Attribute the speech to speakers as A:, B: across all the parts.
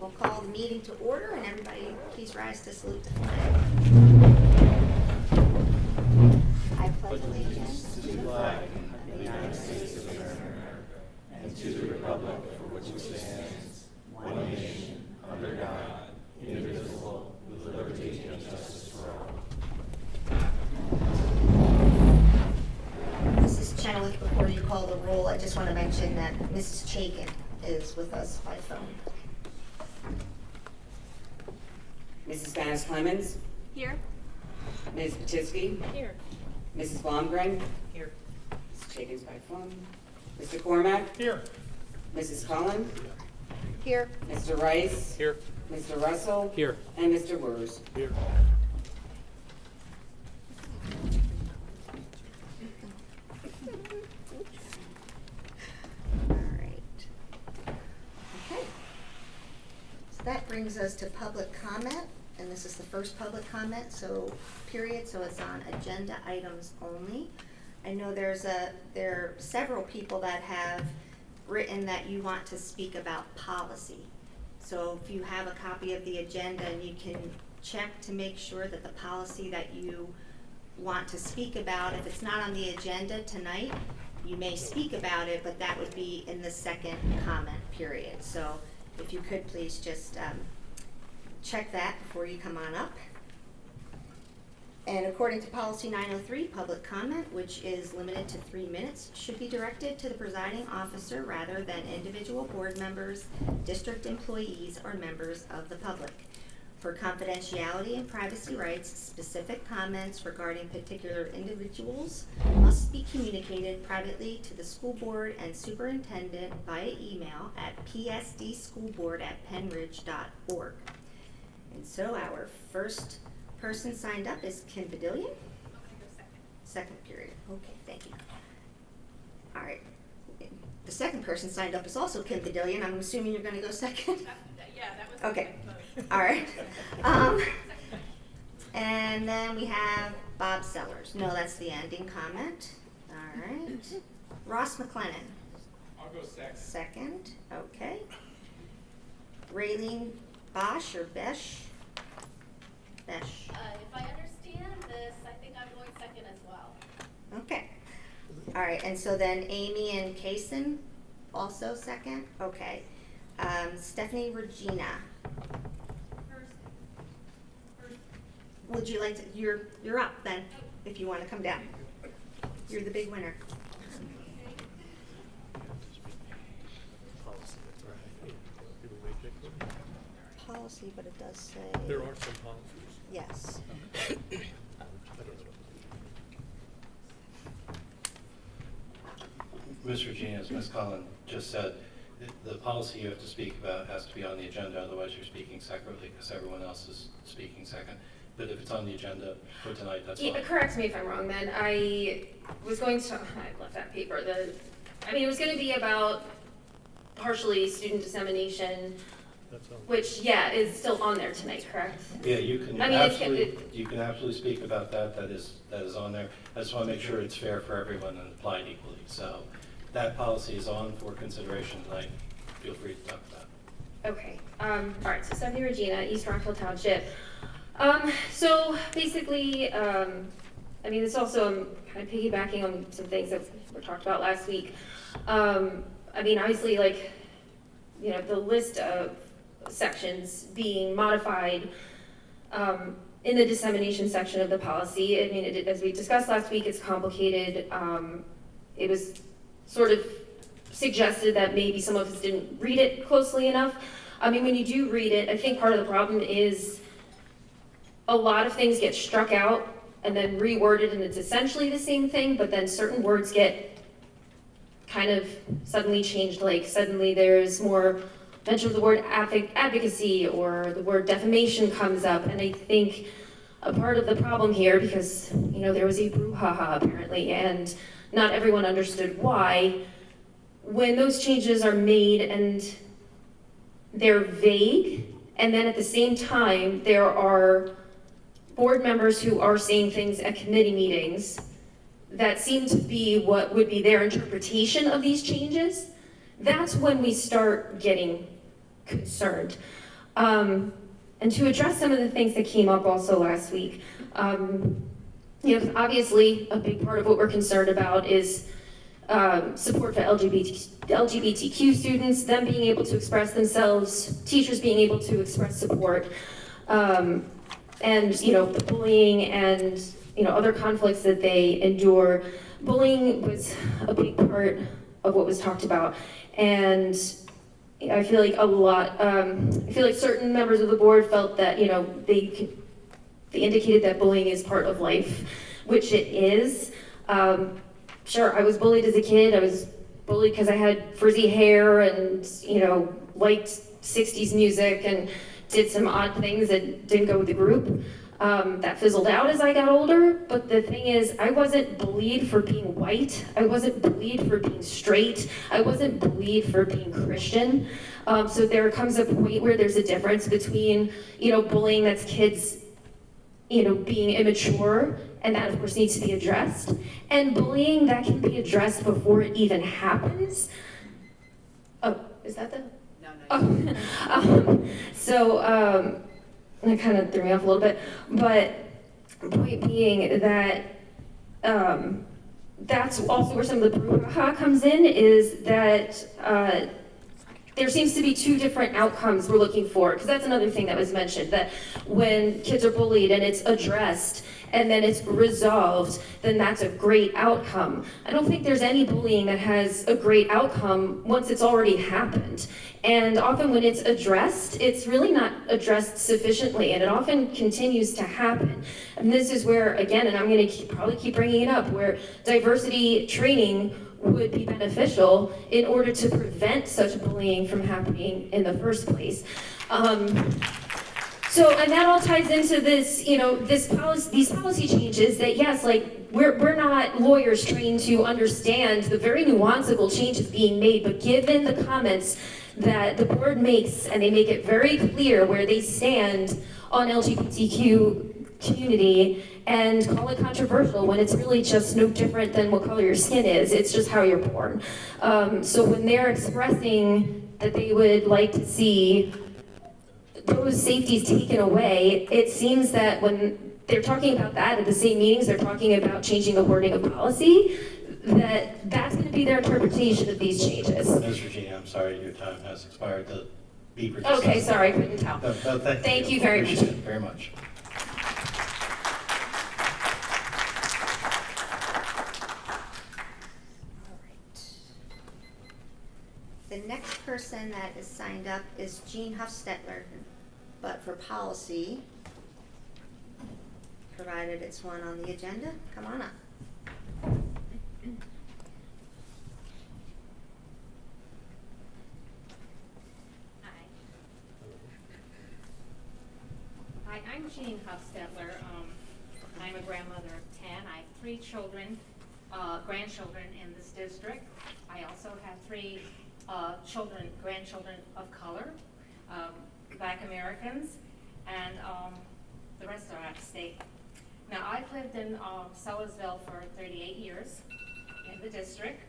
A: we'll call the meeting to order, and everybody please rise to salute the flag. I pledge allegiance to the flag of the United States of America and to the republic for which it stands, one nation, under God, indivisible, with liberty and justice for all. Mrs. Chenoweth, before you call the roll, I just want to mention that Mrs. Chaikin is with us by phone.
B: Mrs. Banas Clemens?
C: Here.
B: Ms. Patitsky?
C: Here.
B: Mrs. Blomgren?
C: Here.
B: Mrs. Chaikin's by phone. Mr. Cormack?
D: Here.
B: Mrs. Cullen?
A: Here.
B: Mr. Rice?
D: Here.
B: Mr. Russell?
D: Here.
B: And Mr. Wurs?
D: Here.
A: All right. Okay. So that brings us to public comment, and this is the first public comment, so it's on agenda items only. I know there are several people that have written that you want to speak about policy. So if you have a copy of the agenda, and you can check to make sure that the policy that you want to speak about, if it's not on the agenda tonight, you may speak about it, but that would be in the second comment period. So if you could please just check that before you come on up. And according to policy 903, public comment, which is limited to 3 minutes, should be directed to the presiding officer rather than individual board members, district employees, or members of the public. For confidentiality and privacy rights, specific comments regarding particular individuals must be communicated privately to the school board and superintendent via email at psdschoolboard@penridge.org. And so our first person signed up is Kim Badillion.
C: I'm gonna go second.
A: Second period. Okay, thank you. All right. The second person signed up is also Kim Badillion. I'm assuming you're going to go second.
C: Yeah, that was
A: Okay.
C: good.
A: All right. And then we have Bob Sellers. No, that's the ending comment. All right. Ross McLennan.
D: I'll go second.
A: Second. Okay. Raylene Bosch or Besh? Besh.
E: If I understand this, I think I'm going second as well.
A: Okay. All right, and so then Amy and Kaysen, also second? Okay. Stephanie Regina.
E: First.
A: Would you like to, you're up then, if you want to come down. You're the big winner. Policy, but it does say.
D: There are some policies.
A: Yes.
F: Ms. Regina, as Ms. Collin just said, the policy you have to speak about has to be on the agenda, otherwise you're speaking separately because everyone else is speaking second. But if it's on the agenda for tonight, that's fine.
G: Correct me if I'm wrong then. I was going to, I left that paper. It was going to be about partially student dissemination,
D: That's all.
G: which, yeah, is still on there tonight, correct?
F: Yeah, you can
G: I mean,
F: absolutely speak about that. That is on there. I just want to make sure it's fair for everyone and applied equally. So that policy is on for consideration tonight. Feel free to talk about it.
G: Okay. All right, so Stephanie Regina, East Rockville Township. So basically, it's also, I'm kind of piggybacking on some things that were talked about last week. Obviously, the list of sections being modified in the dissemination section of the policy. As we discussed last week, it's complicated. It was sort of suggested that maybe some of us didn't read it closely enough. When you do read it, I think part of the problem is a lot of things get struck out and then reworded, and it's essentially the same thing, but then certain words get kind of suddenly changed, like suddenly there's more mention of the word advocacy, or the word defamation comes up. And I think a part of the problem here, because there was a brouhaha apparently, and not everyone understood why, when those changes are made and they're vague, and then at the same time there are board members who are saying things at committee meetings that seem to be what would be their interpretation of these changes, that's when we start getting concerned. And to address some of the things that came up also last week, obviously a big part of what we're concerned about is support for LGBTQ students, them being able to express themselves, teachers being able to express support, and the bullying and other conflicts that they endure. Bullying was a big part of what was talked about, and I feel like certain members of the board felt that they indicated that bullying is part of life, which it is. Sure, I was bullied as a kid. I was bullied because I had frizzy hair and liked 60s music and did some odd things that didn't go with the group. That fizzled out as I got older, but the thing is, I wasn't bullied for being white. I wasn't bullied for being straight. I wasn't bullied for being Christian. So there comes a point where there's a difference between, bullying that's kids, being immature, and that of course needs to be addressed, and bullying that can be addressed before it even happens. Oh, is that the? No. Oh. That kind of threw me off a little bit, but point being that that's also where some of the brouhaha comes in, is that there seems to be two different outcomes we're looking for, because that's another thing that was mentioned, that when kids are bullied and it's addressed and then it's resolved, then that's a great outcome. I don't think there's any bullying that has a great outcome once it's already happened. And often when it's addressed, it's really not addressed sufficiently, and it often continues to happen. And this is where, again, and I'm going to probably keep bringing it up, where diversity training would be beneficial in order to prevent such bullying from happening in the first place. And that all ties into this, these policy changes that, yes, we're not lawyers trained to understand the very nuanceable changes being made, but given the comments that the board makes, and they make it very clear where they stand on LGBTQ community, and call it controversial when it's really just no different than what color your skin is. It's just how you're born. So when they're expressing that they would like to see those safeties taken away, it seems that when they're talking about that at the same meetings, they're talking about changing the wording of policy, that's going to be their interpretation of these changes.
F: Ms. Regina, I'm sorry, your time has expired. The beeper just
G: Okay,
F: has-
G: sorry, I couldn't tell.
F: No,
G: Thank you very much.
F: Appreciate it very much.
A: All right. The next person that is signed up is Jean Huffstetler, but for policy, provided it's one on the agenda, come on up.
H: Hi, I'm Jean Huffstetler. I'm a grandmother of 10. I have 3 children, grandchildren in this district. I also have 3 grandchildren of color, Black Americans, and the rest are out of state. Now, I've lived in Sellersville for 38 years in the district.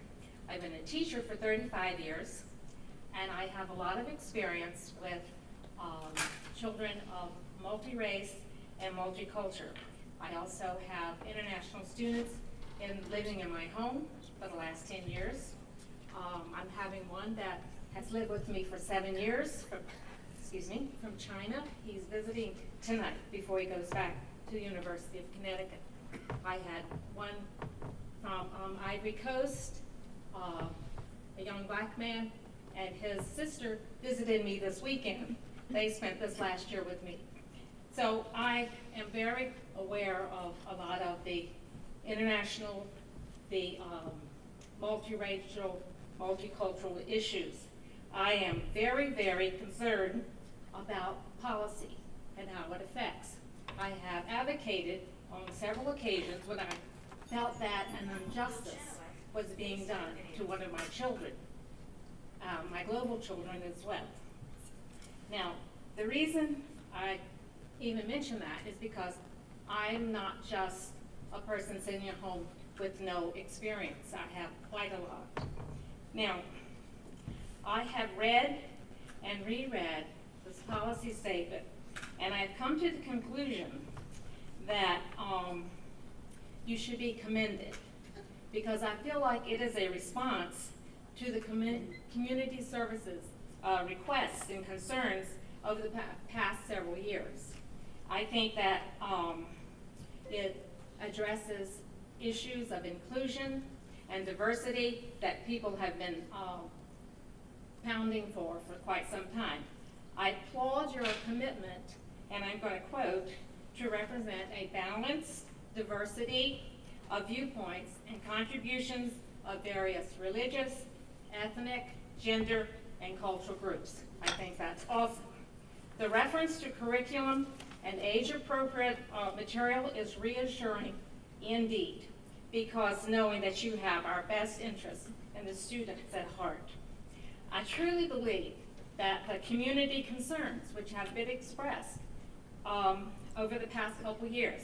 H: I've been a teacher for 35 years, and I have a lot of experience with children of multi-race and multicultural. I also have international students living in my home for the last 10 years. I'm having one that has lived with me for 7 years from China. He's visiting tonight before he goes back to the University of Connecticut. I had one from Ivory Coast, a young black man, and his sister visited me this weekend. They spent this last year with me. So I am very aware of a lot of the international, the multiracial, multicultural issues. I am very, very concerned about policy and how it affects. I have advocated on several occasions when I felt that an injustice was being done to one of my children, my global children as well. Now, the reason I even mention that is because I'm not just a person sitting at home with no experience. I have quite a lot. Now, I have read and reread this policy statement, and I've come to the conclusion that you should be commended, because I feel like it is a response to the community services requests and concerns over the past several years. I think that it addresses issues of inclusion and diversity that people have been pounding for quite some time. I applaud your commitment, and I'm going to quote, to represent a balanced diversity of viewpoints and contributions of various religious, ethnic, gender, and cultural groups. I think that's awesome. The reference to curriculum and age-appropriate material is reassuring indeed, because knowing that you have our best interests and the students at heart. I truly believe that the community concerns which have been expressed over the past couple years,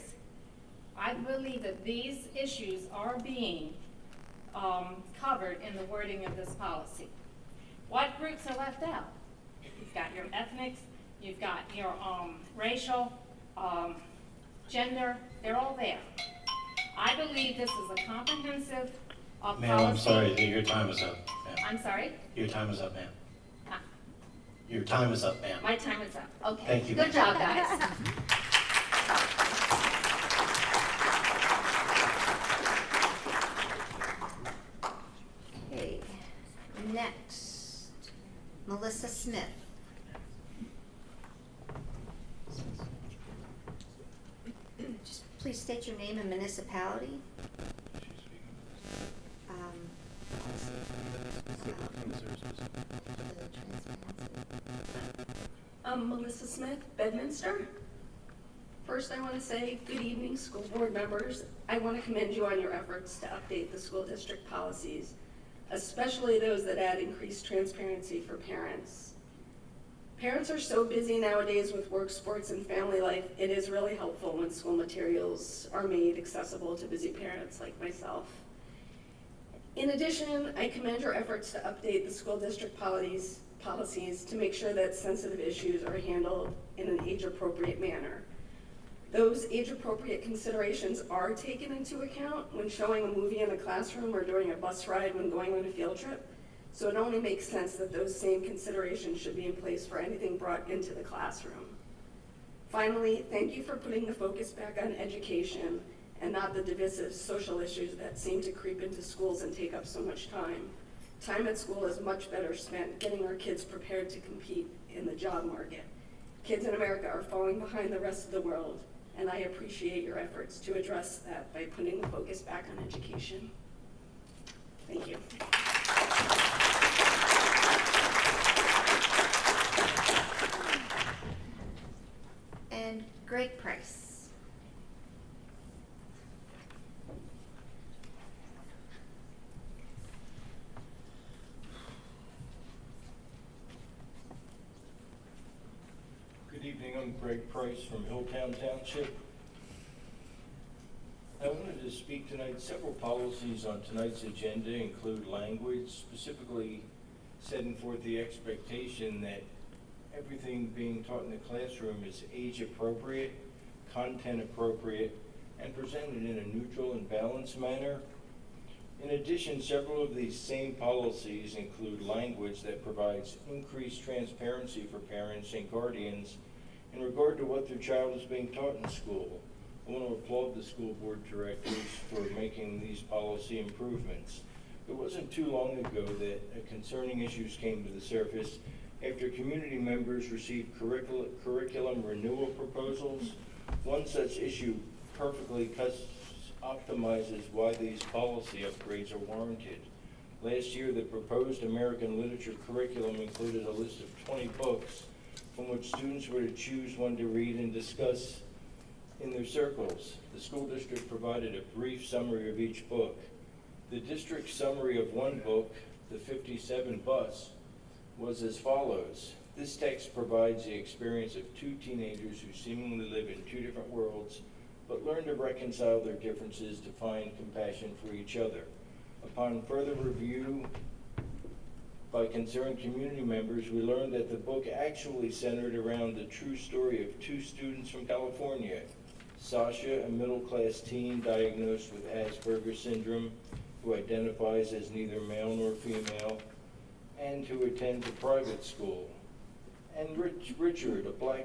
H: I believe that these issues are being covered in the wording of this policy. What groups are left out? You've got your ethnics, you've got your racial, gender, they're all there. I believe this is a comprehensive policy.
F: Ma'am, I'm sorry, your time is up. Ma'am.
H: I'm sorry?
F: Your time is up, ma'am.
H: Huh?
F: Your time is up, ma'am.
H: My time is up. Okay.
F: Thank you.
H: Good job, guys.
A: Okay, next, Melissa Smith. Just please state your name and municipality.
I: I'm Melissa Smith, Bedminster. First, I want to say good evening, school board members. I want to commend you on your efforts to update the school district policies, especially those that add increased transparency for parents. Parents are so busy nowadays with work, sports, and family life, it is really helpful when school materials are made accessible to busy parents like myself. In addition, I commend your efforts to update the school district policies to make sure that sensitive issues are handled in an age-appropriate manner. Those age-appropriate considerations are taken into account when showing a movie in the classroom or during a bus ride when going on a field trip. So it only makes sense that those same considerations should be in place for anything brought into the classroom. Finally, thank you for putting the focus back on education and not the divisive social issues that seem to creep into schools and take up so much time. Time at school is much better spent getting our kids prepared to compete in the job market. Kids in America are falling behind the rest of the world, and I appreciate your efforts to address that by putting the focus back on education. Thank you.
A: And Greg Price.
J: Good evening, I'm Greg Price from Hilltown Township. I wanted to speak tonight. Several policies on tonight's agenda include language, specifically setting forth the expectation that everything being taught in the classroom is age appropriate, content appropriate, and presented in a neutral and balanced manner. In addition, several of these same policies include language that provides increased transparency for parents and guardians in regard to what their child is being taught in school. I want to applaud the school board directors for making these policy improvements. It wasn't too long ago that concerning issues came to the surface after community members received curriculum renewal proposals. One such issue perfectly optimizes why these policy upgrades are warranted. Last year, the proposed American literature curriculum included a list of 20 books from which students were to choose one to read and discuss in their circles. The school district provided a brief summary of each book. The district's summary of one book, The 57 Bus, was as follows. This text provides the experience of two teenagers who seemingly live in two different worlds, but learn to reconcile their differences to find compassion for each other. Upon further review By concerned community members, we learned that the book actually centered around the true story of two students from California. Sasha, a middle-class teen diagnosed with Asperger's syndrome, who identifies as neither male nor female, and who attends a private school. And Richard, a black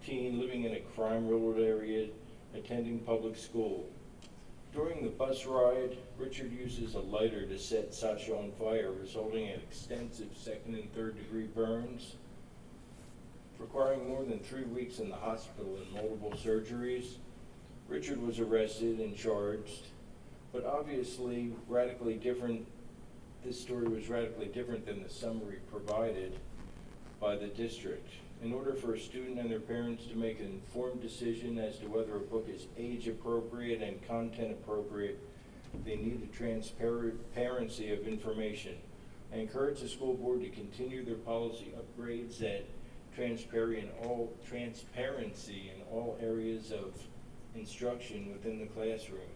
J: teen living in a crime-riddled area, attending public school. During the bus ride, Richard uses a lighter to set Sasha on fire, resulting in extensive second and third degree burns, requiring more than 3 weeks in the hospital and multiple surgeries. Richard was arrested and charged, but obviously radically different. This story was radically different than the summary provided by the district. In order for a student and their parents to make an informed decision as to whether a book is age appropriate and content appropriate, they need the transparency of information. I encourage the school board to continue their policy upgrades that transparency in all areas of instruction within the classroom,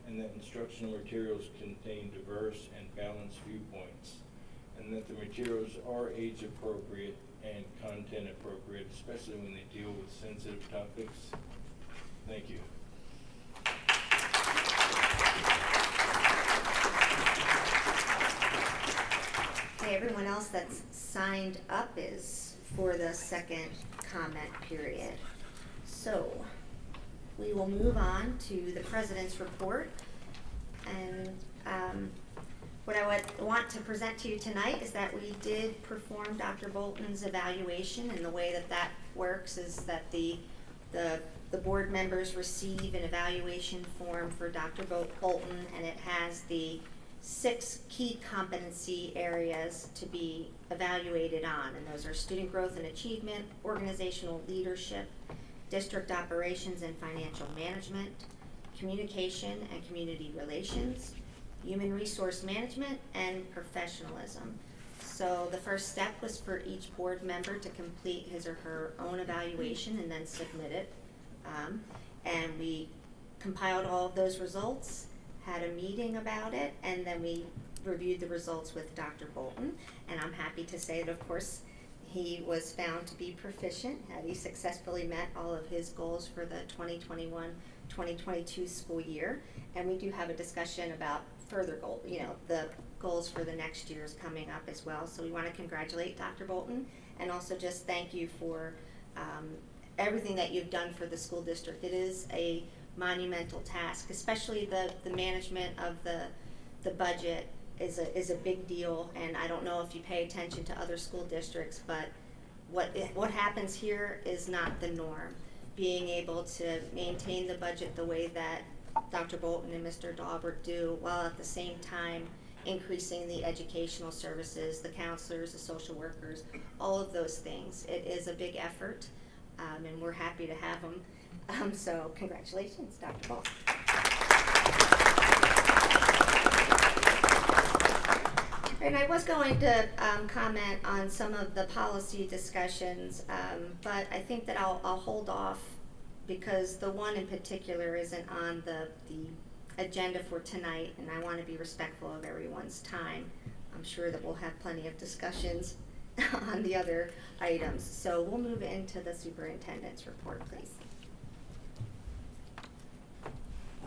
J: and that instructional materials contain diverse and balanced viewpoints, and that the materials are age appropriate and content appropriate, especially when they deal with sensitive topics. Thank you.
A: Okay, everyone else that's signed up is for the second comment period. So we will move on to the president's report. And what I would want to present to you tonight is that we did perform Dr. Bolton's evaluation, and the way that that works is that the board members receive an evaluation form for Dr. Bolton, and it has the 6 key competency areas to be evaluated on, and those are student growth and achievement, organizational leadership, district operations and financial management, communication and community relations, human resource management, and professionalism. So the first step was for each board member to complete his or her own evaluation and then submit it. And we compiled all of those results, had a meeting about it, and then we reviewed the results with Dr. Bolton. And I'm happy to say that, of course, he was found to be proficient, that he successfully met all of his goals for the 2021-2022 school year. And we do have a discussion about further goals, the goals for the next year is coming up as well. So we want to congratulate Dr. Bolton and also just thank you for everything that you've done for the school district. It is a monumental task, especially the management of the budget is a big deal, and I don't know if you pay attention to other school districts, but what happens here is not the norm. Being able to maintain the budget the way that Dr. Bolton and Mr. Daubert do, while at the same time increasing the educational services, the counselors, the social workers, all of those things. It is a big effort, and we're happy to have them. So congratulations, Dr. Bolton. And I was going to comment on some of the policy discussions, but I think that I'll hold off because the one in particular isn't on the agenda for tonight, and I want to be respectful of everyone's time. I'm sure that we'll have plenty of discussions on the other items. So we'll move into the superintendent's report, please.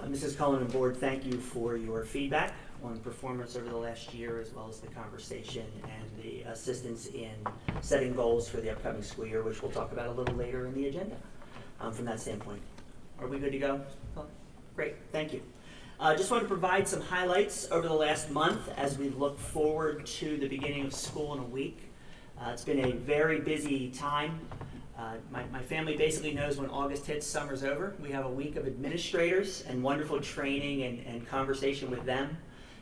K: Mrs. Cullen and board, thank you for your feedback on performance over the last year, as well as the conversation and the assistance in setting goals for the upcoming school year, which we'll talk about a little later in the agenda. From that standpoint, are we good to go? Great, thank you. Just want to provide some highlights over the last month as we look forward to the beginning of school in a week. It's been a very busy time. My family basically knows when August hits, summer's over. We have a week of administrators and wonderful training and conversation with them.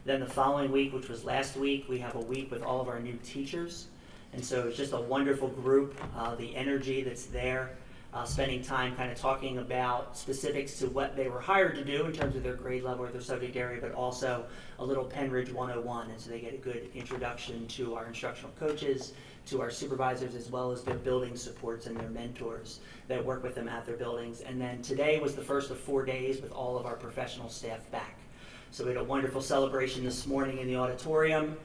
K: Then the following week, which was last week, we have a week with all of our new teachers. And so it's just a wonderful group, the energy that's there, spending time kind of talking about specifics to what they were hired to do in terms of their grade level or their subject area, but also a little Penridge 101. And so they get a good introduction to our instructional coaches, to our supervisors, as well as their building supports and their mentors that work with them at their buildings. And then today was the first of 4 days with all of our professional staff back. So we had a wonderful celebration this morning in the auditorium.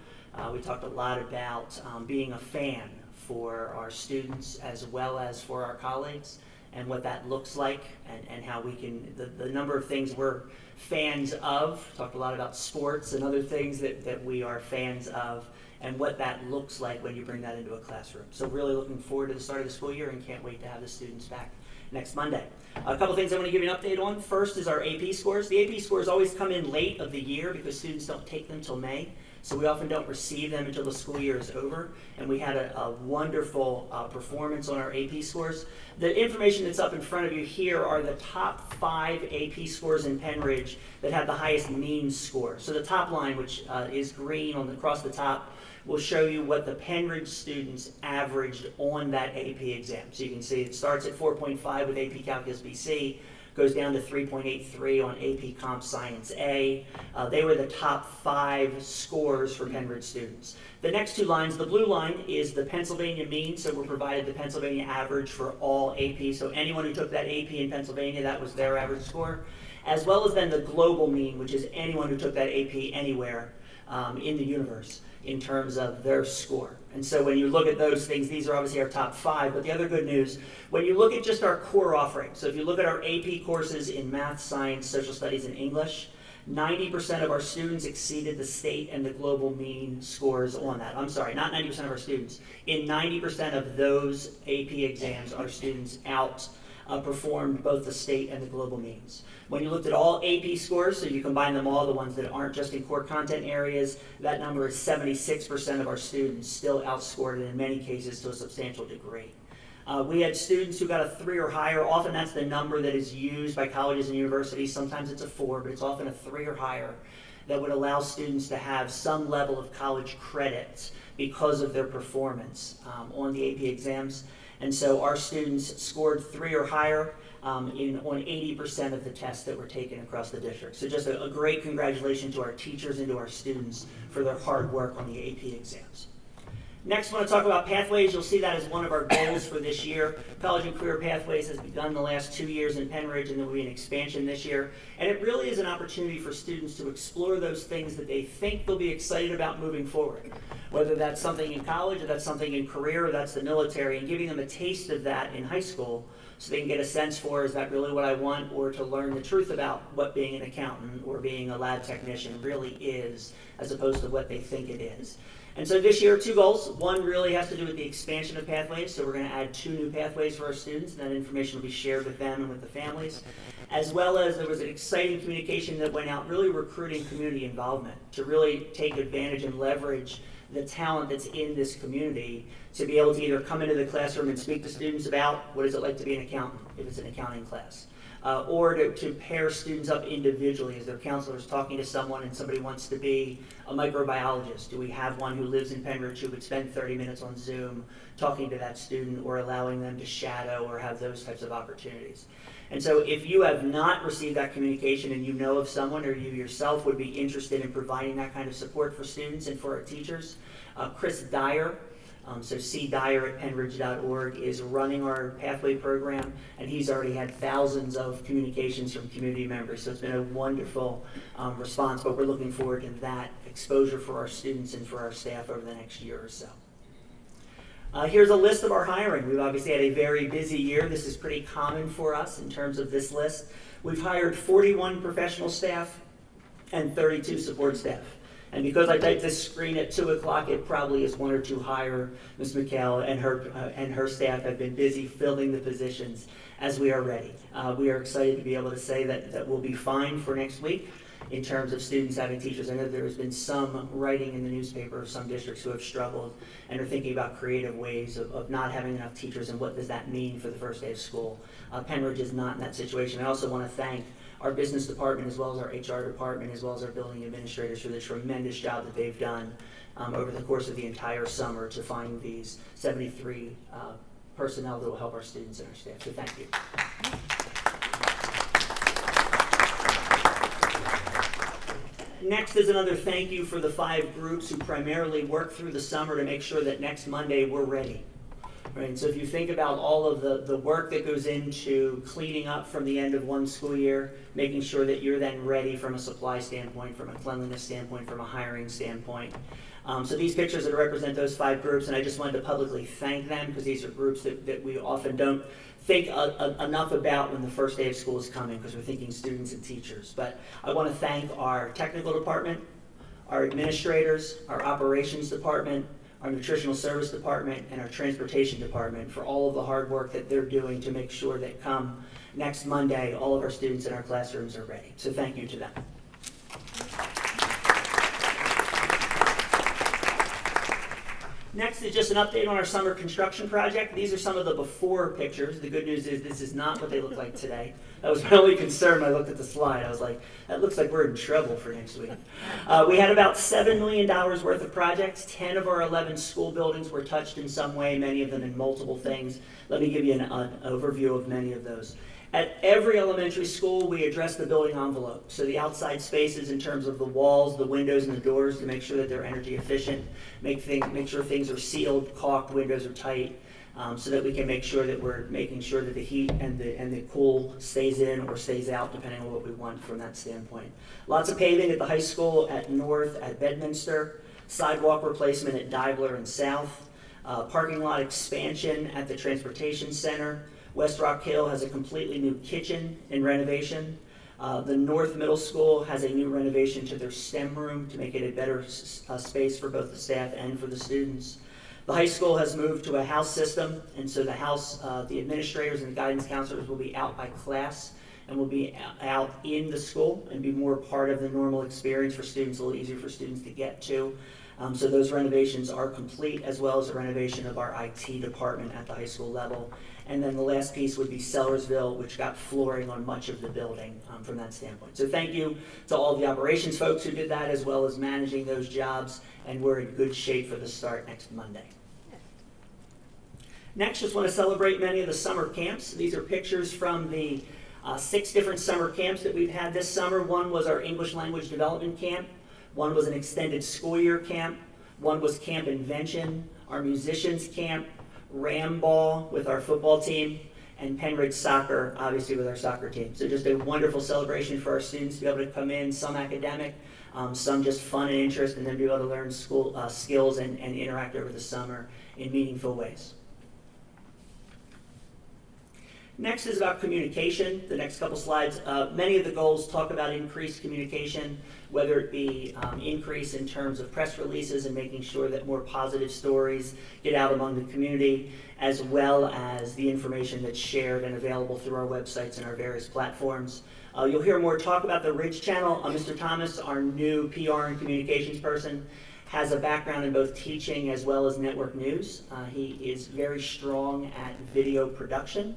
K: We talked a lot about being a fan for our students as well as for our colleagues, and what that looks like, and how we can, the number of things we're fans of. Talked a lot about sports and other things that we are fans of, and what that looks like when you bring that into a classroom. So really looking forward to the start of the school year and can't wait to have the students back next Monday. A couple things I want to give you an update on. First is our AP scores. The AP scores always come in late of the year because students don't take them till May. So we often don't receive them until the school year is over. And we had a wonderful performance on our AP scores. The information that's up in front of you here are the top 5 AP scores in Penridge that have the highest mean score. So the top line, which is green across the top, will show you what the Penridge students averaged on that AP exam. So you can see it starts at 4.5 with AP Calculus BC, goes down to 3.83 on AP Comp Science A. They were the top 5 scores for Penridge students. The next 2 lines, the blue line is the Pennsylvania mean, so we're provided the Pennsylvania average for all AP. So anyone who took that AP in Pennsylvania, that was their average score. As well as then the global mean, which is anyone who took that AP anywhere in the universe in terms of their score. And so when you look at those things, these are obviously our top 5, but the other good news, when you look at just our core offerings, so if you look at our AP courses in math, science, social studies, and English, 90% of our students exceeded the state and the global mean scores on that. I'm sorry, not 90% of our students. In 90% of those AP exams, our students outperformed both the state and the global means. When you looked at all AP scores, so you combine them all, the ones that aren't just in core content areas, that number is 76% of our students still outscored, and in many cases to a substantial degree. We had students who got a 3 or higher. Often that's the number that is used by colleges and universities. Sometimes it's a 4, but it's often a 3 or higher that would allow students to have some level of college credit because of their performance on the AP exams. And so our students scored 3 or higher on 80% of the tests that were taken across the district. So just a great congratulations to our teachers and to our students for their hard work on the AP exams. Next, I want to talk about pathways. You'll see that as one of our goals for this year. College and Career Pathways has begun the last 2 years in Penridge, and there will be an expansion this year. And it really is an opportunity for students to explore those things that they think they'll be excited about moving forward. Whether that's something in college, or that's something in career, or that's the military, and giving them a taste of that in high school so they can get a sense for, is that really what I want, or to learn the truth about what being an accountant or being a lab technician really is, as opposed to what they think it is. And so this year, 2 goals. One really has to do with the expansion of pathways. So we're going to add 2 new pathways for our students, and that information will be shared with them and with the families. As well as there was an exciting communication that went out really recruiting community involvement to really take advantage and leverage the talent that's in this community to be able to either come into the classroom and speak to students about what is it like to be an accountant, if it's an accounting class. Or to pair students up individually as their counselors talking to someone and somebody wants to be a microbiologist. Do we have one who lives in Penridge who would spend 30 minutes on Zoom talking to that student, or allowing them to shadow or have those types of opportunities? And so if you have not received that communication and you know of someone, or you yourself would be interested in providing that kind of support for students and for our teachers, Chris Dyer, so cdyer@penridge.org, is running our pathway program, and he's already had thousands of communications from community members. So it's been a wonderful response, but we're looking forward to that exposure for our students and for our staff over the next year or so. Here's a list of our hiring. We've obviously had a very busy year. This is pretty common for us in terms of this list. We've hired 41 professional staff and 32 support staff. And because I typed this screen at 2 o'clock, it probably is 1 or 2 higher. Ms. McHale and her staff have been busy filling the positions as we are ready. We are excited to be able to say that we'll be fine for next week in terms of students having teachers. I know there has been some writing in the newspaper of some districts who have struggled and are thinking about creative ways of not having enough teachers, and what does that mean for the first day of school. Penridge is not in that situation. I also want to thank our business department, as well as our HR department, as well as our building administrators, for the tremendous job that they've done over the course of the entire summer to find these 73 personnel that will help our students and our staff. So thank you. Next is another thank you for the 5 groups who primarily worked through the summer to make sure that next Monday we're ready. Right, and so if you think about all of the work that goes into cleaning up from the end of one school year, making sure that you're then ready from a supply standpoint, from a cleanliness standpoint, from a hiring standpoint. So these pictures that represent those 5 groups, and I just wanted to publicly thank them because these are groups that we often don't think enough about when the first day of school is coming because we're thinking students and teachers. But I want to thank our technical department, our administrators, our operations department, our nutritional service department, and our transportation department for all of the hard work that they're doing to make sure that come next Monday, all of our students in our classrooms are ready. So thank you to them. Next is just an update on our summer construction project. These are some of the before pictures. The good news is this is not what they look like today. That was my only concern when I looked at the slide. I was like, that looks like we're in trouble for next week. We had about $7 million worth of projects. 10 of our 11 school buildings were touched in some way, many of them in multiple things. Let me give you an overview of many of those. At every elementary school, we address the building envelope. So the outside spaces in terms of the walls, the windows, and the doors to make sure that they're energy efficient, make sure things are sealed, caulked, windows are tight, so that we can make sure that we're making sure that the heat and the cool stays in or stays out, depending on what we want from that standpoint. Lots of paving at the high school, at North, at Bedminster, sidewalk replacement at Dibler and South, parking lot expansion at the transportation center. West Rock Hill has a completely new kitchen in renovation. The North Middle School has a new renovation to their STEM room to make it a better space for both the staff and for the students. The high school has moved to a house system, and so the administrators and the guidance counselors will be out by class and will be out in the school and be more part of the normal experience for students, a little easier for students to get to. So those renovations are complete, as well as the renovation of our IT department at the high school level. And then the last piece would be Sellersville, which got flooring on much of the building from that standpoint. So thank you to all the operations folks who did that, as well as managing those jobs, and we're in good shape for the start next Monday. Next, just want to celebrate many of the summer camps. These are pictures from the 6 different summer camps that we've had this summer. One was our English language development camp. One was an extended school year camp. One was Camp Invention, our musicians camp, Ram Ball with our football team, and Penridge Soccer, obviously, with our soccer team. So just a wonderful celebration for our students to be able to come in, some academic, some just fun and interest, and then be able to learn school skills and interact over the summer in meaningful ways. Next is about communication. The next couple slides. Many of the goals talk about increased communication, whether it be increase in terms of press releases and making sure that more positive stories get out among the community, as well as the information that's shared and available through our websites and our various platforms. You'll hear more talk about the Ridge Channel. Mr. Thomas, our new PR and communications person, has a background in both teaching as well as network news. He is very strong at video production.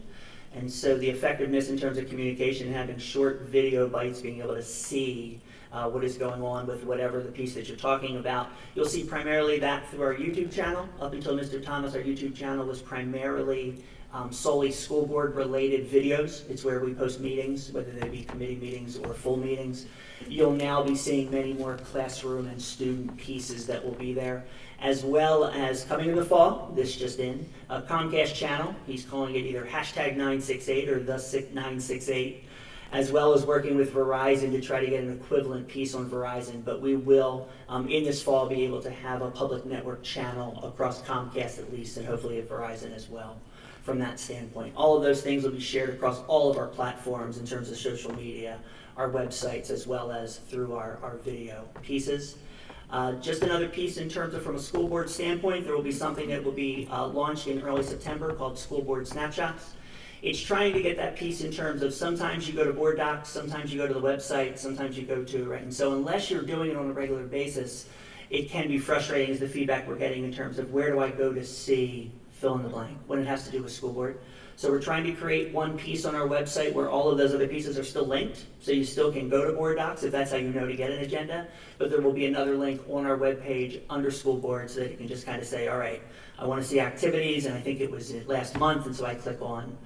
K: And so the effectiveness in terms of communication, having short video bites, being able to see what is going on with whatever the piece that you're talking about. You'll see primarily that through our YouTube channel. Up until Mr. Thomas, our YouTube channel was primarily solely school board related videos. It's where we post meetings, whether they be committee meetings or full meetings. You'll now be seeing many more classroom and student pieces that will be there, as well as coming in the fall, this just in, a Comcast channel. He's calling it either #968 or the 968, as well as working with Verizon to try to get an equivalent piece on Verizon. But we will, in this fall, be able to have a public network channel across Comcast at least, and hopefully at Verizon as well from that standpoint. All of those things will be shared across all of our platforms in terms of social media, our websites, as well as through our video pieces. Just another piece in terms of from a school board standpoint, there will be something that will be launched in early September called School Board Snapshots. It's trying to get that piece in terms of sometimes you go to board docs, sometimes you go to the website, sometimes you go to, right? And so unless you're doing it on a regular basis, it can be frustrating as the feedback we're getting in terms of where do I go to see fill in the blank when it has to do with school board. So we're trying to create one piece on our website where all of those other pieces are still linked, so you still can go to board docs if that's how you know to get an agenda, but there will be another link on our webpage under school board so that you can just kind of say, all right, I want to see activities, and I think it was last month, and so I click on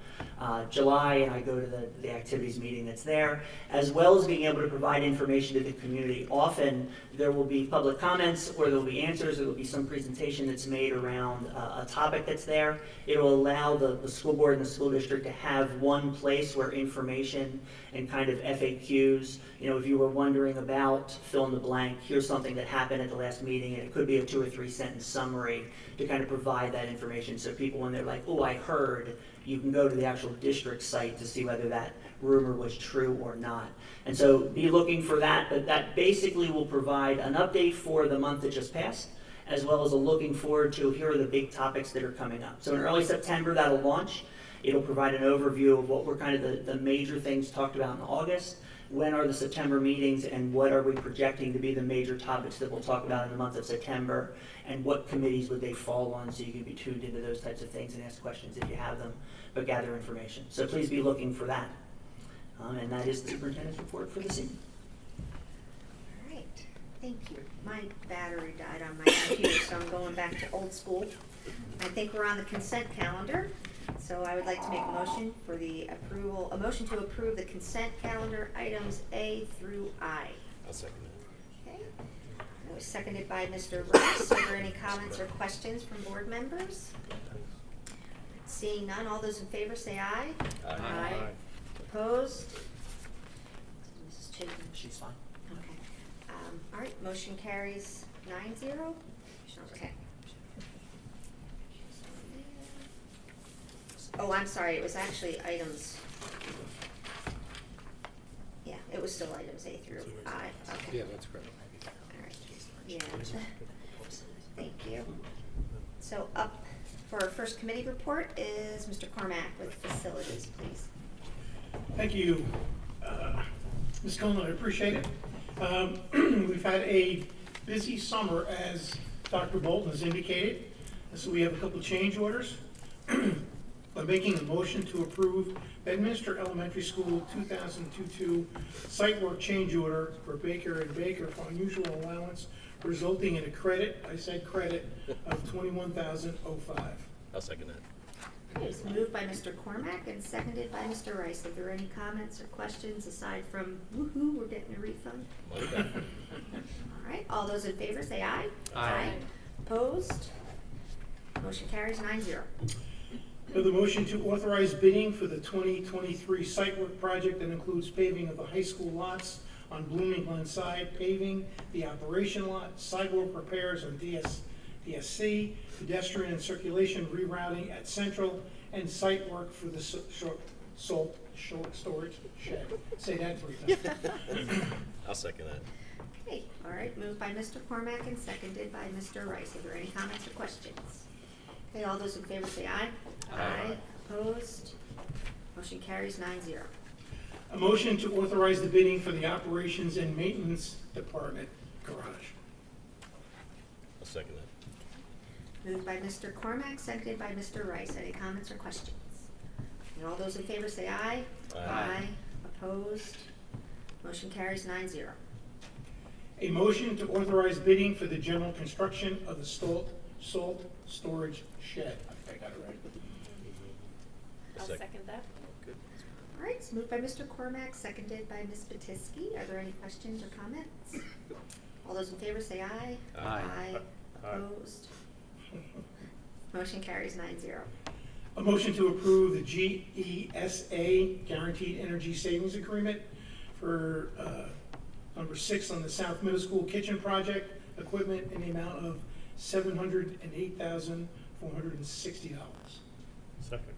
K: July, and I go to the activities meeting that's there, as well as being able to provide information to the community. Often, there will be public comments, or there will be answers, or there will be some presentation that's made around a topic that's there. It will allow the school board and the school district to have one place where information and kind of FAQs, if you were wondering about fill in the blank, here's something that happened at the last meeting, and it could be a 2 or 3 sentence summary to kind of provide that information. So people, when they're like, oh, I heard, you can go to the actual district site to see whether that rumor was true or not. And so be looking for that, but that basically will provide an update for the month that just passed, as well as a looking forward to here are the big topics that are coming up. So in early September, that'll launch. It'll provide an overview of what were kind of the major things talked about in August, when are the September meetings, and what are we projecting to be the major topics that we'll talk about in the month of September, and what committees would they fall on, so you can be tuned into those types of things and ask questions if you have them, but gather information. So please be looking for that. And that is the superintendent's report for this evening.
A: All right, thank you. My battery died on my computer, so I'm going back to old school. I think we're on the consent calendar, so I would like to make a motion for a motion to approve the consent calendar items A through I.
D: I'll second
A: Okay. It was seconded by Mr. Rice. Are there any comments or questions from board members? Seeing none, all those in favor say aye.
D: Aye.
A: Opposed? Mrs. Chapin?
K: She's fine.
A: Okay. All right, motion carries 9-0. Okay. Oh, I'm sorry, it was actually items. Yeah, it was still items A through I. Okay.
D: Yeah, that's correct.
A: All right. Yeah. Thank you. So up for our first committee report is Mr. Cormack with facilities, please.
L: Thank you, Ms. Cullen, I appreciate it. We've had a busy summer, as Dr. Bolton has indicated, and so we have a couple of change orders. I'm making a motion to approve Bedminster Elementary School 2022 site work change order for Baker & Baker for unusual allowance, resulting in a credit, I said credit, of $21,005.
D: I'll second that.
A: Okay, it's moved by Mr. Cormack and seconded by Mr. Rice. Are there any comments or questions aside from woohoo, we're getting a refund?
D: Well done.
A: All right, all those in favor say aye.
D: Aye.
A: Opposed? Motion carries 9-0.
L: With a motion to authorize bidding for the 2023 site work project that includes paving of the high school lots on Blooming Glen side, paving the operation lot, sidewalk repairs on DSC, pedestrian and circulation rerouting at Central, and site work for the short storage shed. Say that 3 times.
D: I'll second that.
A: Okay, all right, moved by Mr. Cormack and seconded by Mr. Rice. Are there any comments or questions? Okay, all those in favor say aye.
D: Aye.
A: Opposed? Motion carries 9-0.
L: A motion to authorize the bidding for the operations and maintenance department garage.
D: I'll second that.
A: Moved by Mr. Cormack, seconded by Mr. Rice. Any comments or questions? And all those in favor say aye.
D: Aye.
A: Opposed? Motion carries 9-0.
L: A motion to authorize bidding for the general construction of the salt storage shed. I think I got it right.
C: I'll second that.
D: Good.
A: All right, it's moved by Mr. Cormack, seconded by Ms. Batisky. Are there any questions or comments? All those in favor say aye.
D: Aye.
A: Aye. Opposed? Motion carries 9-0.
L: A motion to approve the GESA Guaranteed Energy Savings Agreement for number 6 on the South Middle School Kitchen Project, equipment in the amount of $708,460.
D: Second.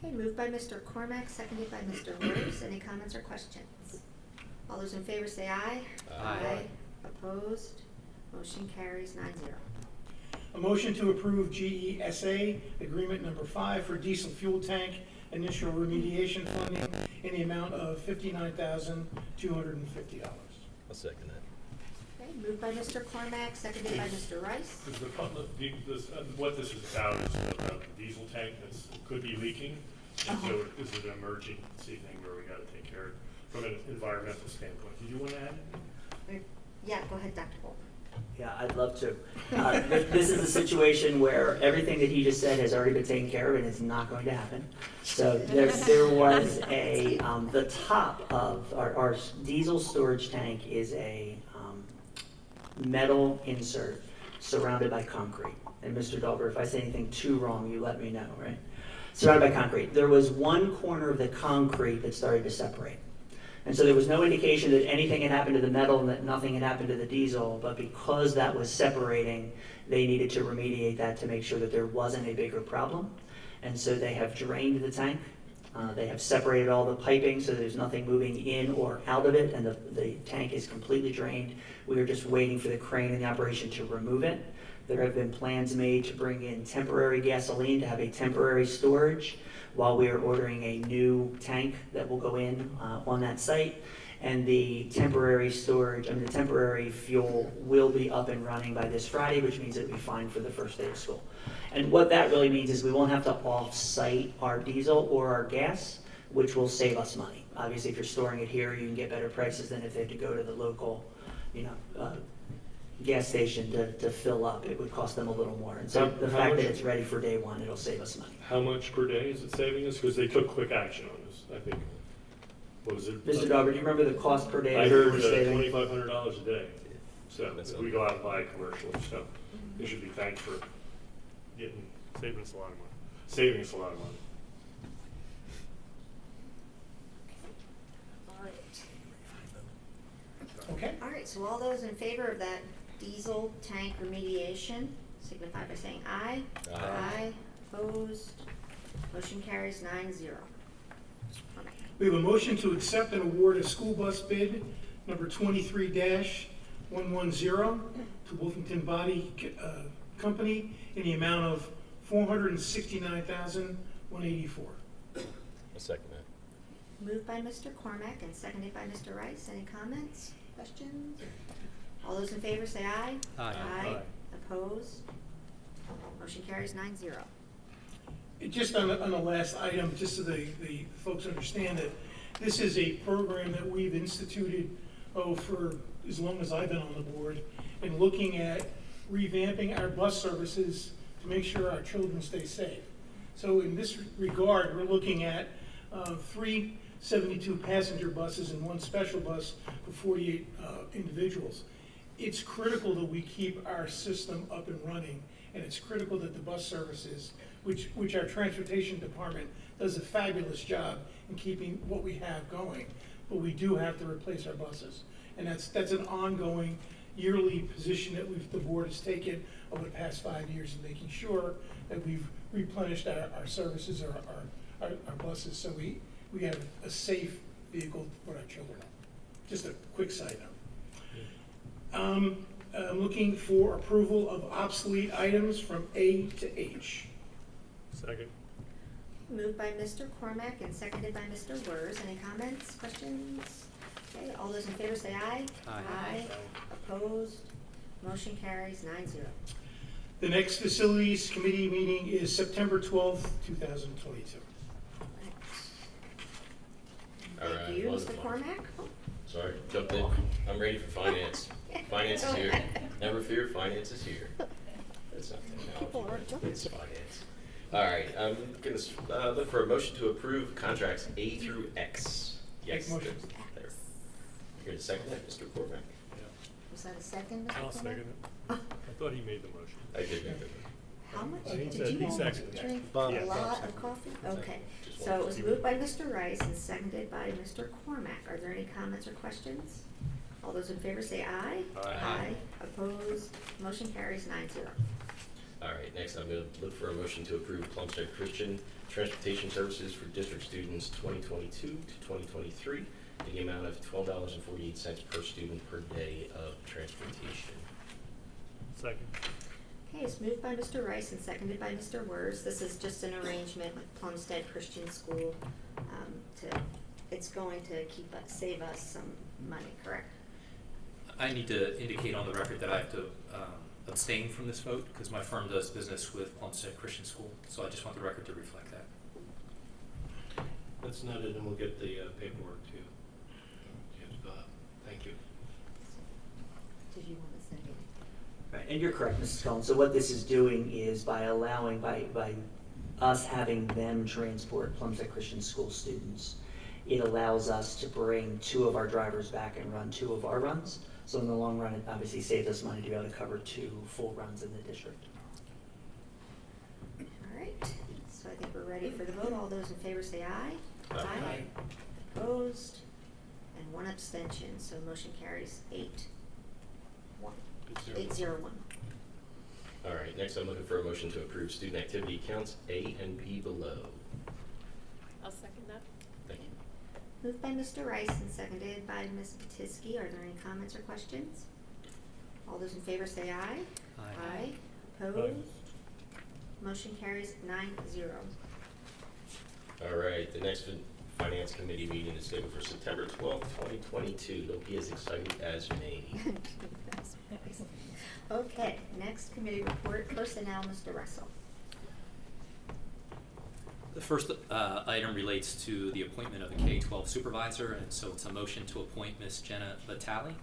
A: Okay, moved by Mr. Cormack, seconded by Mr. Rose. Any comments or questions? All those in favor say aye.
D: Aye.
A: Opposed? Motion carries 9-0.
L: A motion to approve GESA Agreement number 5 for diesel fuel tank initial remediation funding in the amount of $59,250.
D: I'll second that.
A: Okay, moved by Mr. Cormack, seconded by Mr. Rice.
M: Is the what this is about is about the diesel tank that could be leaking, and so this is an emergency thing where we got to take care of it from an environmental standpoint. Did you want to add?
A: Yeah, go ahead, Dr. Bolton.
K: Yeah, I'd love to. This is a situation where everything that he just said has already been taken care of and it's not going to happen. So there was the top of our diesel storage tank is a metal insert surrounded by concrete. And Mr. Dauber, if I say anything too wrong, you let me know, right? Surrounded by concrete. There was one corner of the concrete that started to separate. And so there was no indication that anything had happened to the metal and that nothing had happened to the diesel, but because that was separating, they needed to remediate that to make sure that there wasn't a bigger problem. And so they have drained the tank. They have separated all the piping so there's nothing moving in or out of it, and the tank is completely drained. We are just waiting for the crane in the operation to remove it. There have been plans made to bring in temporary gasoline to have a temporary storage while we are ordering a new tank that will go in on that site. And the temporary storage, the temporary fuel will be up and running by this Friday, which means it'll be fine for the first day of school. And what that really means is we won't have to off-site our diesel or our gas, which will save us money. Obviously, if you're storing it here, you can get better prices than if they have to go to the local, gas station to fill up. It would cost them a little more. And so the fact that it's ready for day one, it'll save us money.
M: How much per day is it saving us? Because they took quick action on this, I think. What was it?
K: Mr. Dauber, do you remember the cost per day?
M: I
K: that
M: heard
K: we're saving?
M: $2,500 a day. So if we go out and buy commercial stuff, they should be thanked for saving us a lot of money.
A: All right.
L: Okay?
A: All right, so all those in favor of that diesel tank remediation signify by saying aye.
D: Aye.
A: Opposed? Motion carries 9-0.
L: We have a motion to accept and award a school bus bid number 23-110 to Wolfington Body Company in the amount of $469,184.
D: I'll second that.
A: Moved by Mr. Cormack and seconded by Mr. Rice. Any comments, questions? All those in favor say aye.
D: Aye.
A: Aye. Opposed? Motion carries 9-0.
L: Just on the last item, just so the folks understand that this is a program that we've instituted, for as long as I've been on the board, and looking at revamping our bus services to make sure our children stay safe. So in this regard, we're looking at 3 72-passenger buses and 1 special bus for 48 individuals. It's critical that we keep our system up and running, and it's critical that the bus services, which our transportation department does a fabulous job in keeping what we have going, but we do have to replace our buses. And that's an ongoing yearly position that the board has taken over the past 5 years in making sure that we've replenished our services, our buses, so we have a safe vehicle for our children. Just a quick side note. I'm looking for approval of obsolete items from A to H.
M: Second.
A: Moved by Mr. Cormack and seconded by Mr. Wers. Any comments, questions? Okay, all those in favor say aye.
D: Aye.
A: Opposed? Motion carries 9-0.
L: The next Facilities Committee meeting is September 12th, 2022.
D: All right,
A: Thank you, Mr.
D: wonderful.
A: Cormack.
D: Sorry, jumped in. I'm ready for finance. Finance is here. Never fear, finance is here. That's not technology. It's finance. All right, I'm gonna look for a motion to approve contracts A through X. Yes.
L: Make motion.
D: There. Here to second that, Mr. Cormack.
A: Was that a second, Mr. Cormack?
M: I'll second it. I thought he made the motion.
D: I did make that.
A: How much
M: He
A: did
M: said
A: you
M: he
A: all
M: seconded it.
A: drink?
D: Bob.
A: A
D: Yeah,
A: lot
D: Bob
A: of coffee? Okay,
D: Just
A: so
D: wanted
A: it was
D: to-
A: moved by Mr. Rice and seconded by Mr. Cormack. Are there any comments or questions? All those in favor say aye.
M: Aye.
A: Opposed? Motion carries 9-0.
D: All right, next I'm going to look for a motion to approve Plumstead Christian Transportation Services for district students 2022 to 2023 in the amount of $12.48 per student per day of transportation.
M: Second.
A: Okay, it's moved by Mr. Rice and seconded by Mr. Wers. This is just an arrangement with Plumstead Christian School. It's going to save us some money, correct?
N: I need to indicate on the record that I have to abstain from this vote because my firm does business with Plumstead Christian School, so I just want the record to reflect that.
F: That's noted, and we'll get the paperwork to you. Thank you.
A: Did you want to say?
K: Right, and you're correct, Mrs. Cullen. So what this is doing is by us having them transport Plumstead Christian School students, it allows us to bring 2 of our drivers back and run 2 of our runs. So in the long run, it obviously saves us money to be able to cover 2 full runs in the district.
A: All right, so I think we're ready for the vote. All those in favor say aye.
D: Aye.
A: Opposed, and 1 abstention, so motion carries 8-1. 801.
D: All right, next I'm looking for a motion to approve student activity counts A and B below.
C: I'll second that.
D: Thank you.
A: Moved by Mr. Rice and seconded by Ms. Patisky. Are there any comments or questions? All those in favor say aye.
N: Aye.
A: Opposed? Motion carries 9-0.
D: All right, the next Finance Committee meeting is scheduled for September 12th, 2022. Don't be as excited as me.
A: Okay, next committee report, personnel, Mr. Russell.
N: The first item relates to the appointment of a K-12 supervisor, and so it's a motion to appoint Ms. Jenna Vitale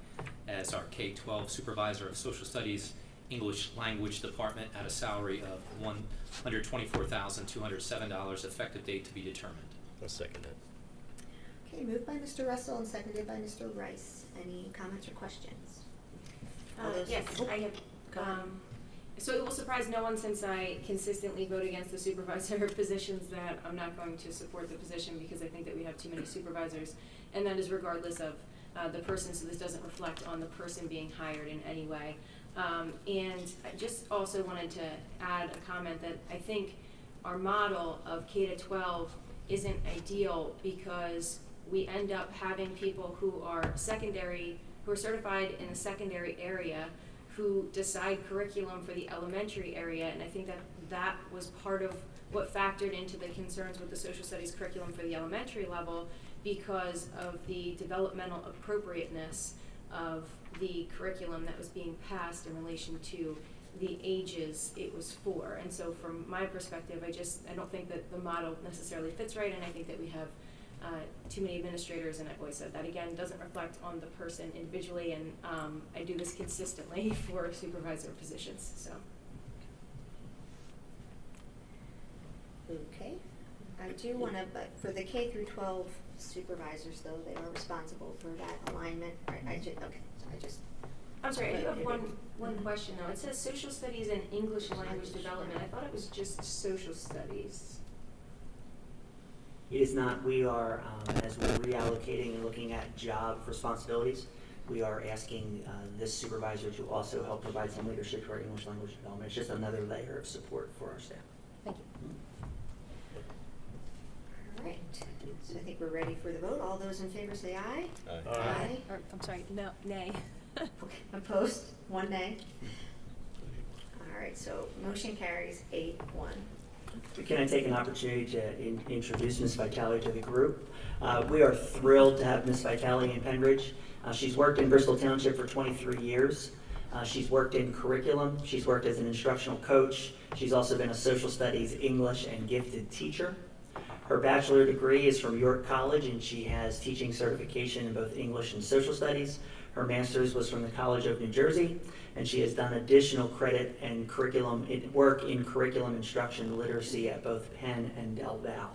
N: as our K-12 supervisor of social studies English language department at a salary of $124,207, effective date to be determined.
D: I'll second that.
A: Okay, moved by Mr. Russell and seconded by Mr. Rice. Any comments or questions? All those-
O: Yes,
A: oh,
O: I have.
A: go ahead.
O: So it will surprise no one, since I consistently vote against the supervisor positions, that I'm not going to support the position because I think that we have too many supervisors, and that is regardless of the person, so this doesn't reflect on the person being hired in any way. And I just also wanted to add a comment that I think our model of K-12 isn't ideal, because we end up having people who are certified in the secondary area, who decide curriculum for the elementary area, and I think that was part of what factored into the concerns with the social studies curriculum for the elementary level, because of the developmental appropriateness of the curriculum that was being passed in relation to the ages it was for. And so from my perspective, I don't think that the model necessarily fits right, and I think that we have too many administrators, and I've always said that, again, doesn't reflect on the person individually, and I do this consistently for supervisor positions, so.
A: Okay, I do want to, but for the K through 12 supervisors, though, they are responsible for that alignment, right?
O: I'm sorry, I do have one question though. It says social studies and English language development. I thought it was just social studies.
K: It is not. We are, as we're reallocating and looking at job responsibilities, we are asking this supervisor to also help provide some leadership to our English language development. It's just another layer of support for our staff.
A: Thank you. All right, so I think we're ready for the vote. All those in favor say aye.
D: Aye.
C: Or, I'm sorry, no, nay.
A: Okay, opposed? 1 nay. All right, so motion carries 8-1.
K: Can I take an opportunity to introduce Ms. Vitale to the group? We are thrilled to have Ms. Vitale in Pembridge. She's worked in Bristol Township for 23 years. She's worked in curriculum. She's worked as an instructional coach. She's also been a social studies, English, and gifted teacher. Her bachelor degree is from York College, and she has teaching certification in both English and social studies. Her master's was from the College of New Jersey, and she has done additional credit and work in curriculum instruction literacy at both Penn and Del Val.